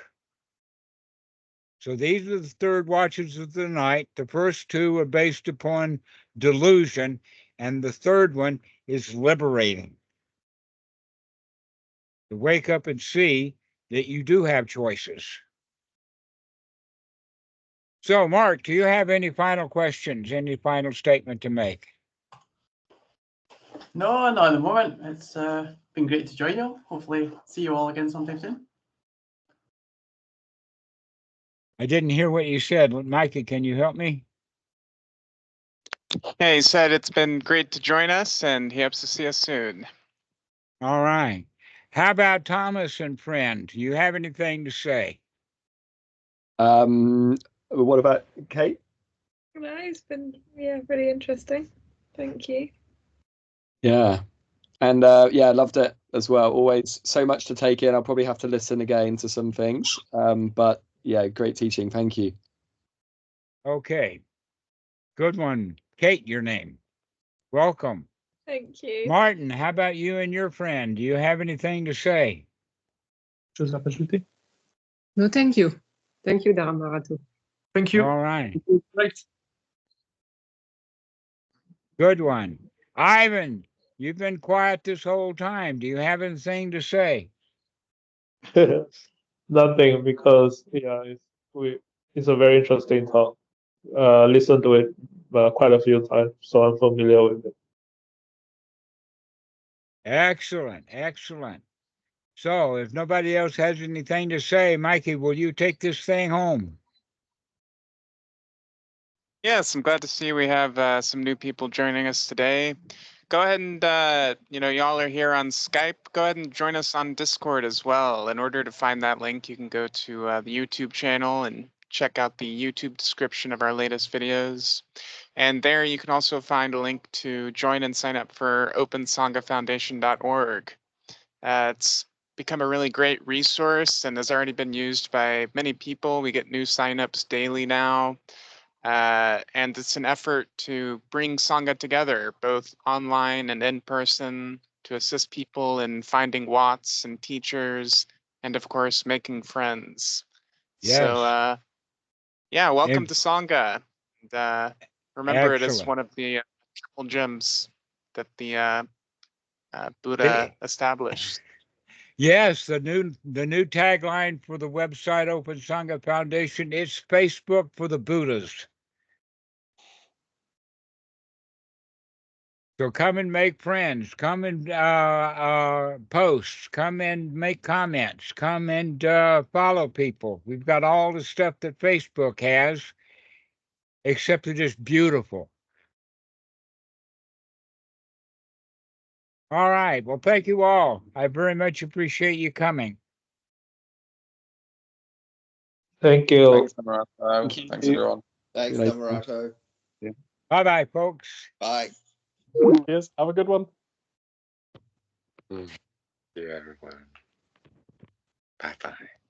So these are the third watches of the night. The first 2 are based upon delusion, and the third one is liberating. To wake up and see that you do have choices. So, Mark, do you have any final questions, any final statement to make? No, not at the moment. It's been great to join you. Hopefully see you all again sometime soon. I didn't hear what you said. Micah, can you help me? Yeah, he said it's been great to join us and he hopes to see us soon. All right. How about Thomas and friend? Do you have anything to say? What about Kate? No, it's been really interesting. Thank you. Yeah. And yeah, I loved it as well. Always so much to take in. I'll probably have to listen again to some things. But yeah, great teaching. Thank you. Okay. Good one. Kate, your name. Welcome. Thank you. Martin, how about you and your friend? Do you have anything to say? No, thank you. Thank you, Dhammarato. Thank you. All right. Great. Good one. Ivan, you've been quiet this whole time. Do you have anything to say? Nothing, because yeah, it's a very interesting talk. Listened to it quite a few times, so I'm familiar with it. Excellent, excellent. So if nobody else has anything to say, Mikey, will you take this thing home? Yes, I'm glad to see we have some new people joining us today. Go ahead and, y'all are here on Skype. Go ahead and join us on Discord as well. In order to find that link, you can go to the YouTube channel and check out the YouTube description of our latest videos. And there you can also find a link to join and sign up for OpenSanghaFoundation.org. It's become a really great resource and has already been used by many people. We get new signups daily now. And it's an effort to bring Sangha together, both online and in person, to assist people in finding Watts and teachers, and of course, making friends. Yes. So, welcome to Sangha. And, remember, it is Excellent. one of the triple gems that the Buddha established. Yes, the new tagline for the website Open Sangha Foundation, it's Facebook for the Buddhas. So come and make friends. Come and post. Come and make comments. Come and follow people. We've got all the stuff that Facebook has, except it is beautiful. All right. Well, thank you all. I very much appreciate you coming. Thank you. Thanks, Dhammarato. Thanks, everyone. Thanks, See you later. Dhammarato. Bye-bye, folks. Bye. Cheers. Have a good one. Yeah, everyone. Bye-bye.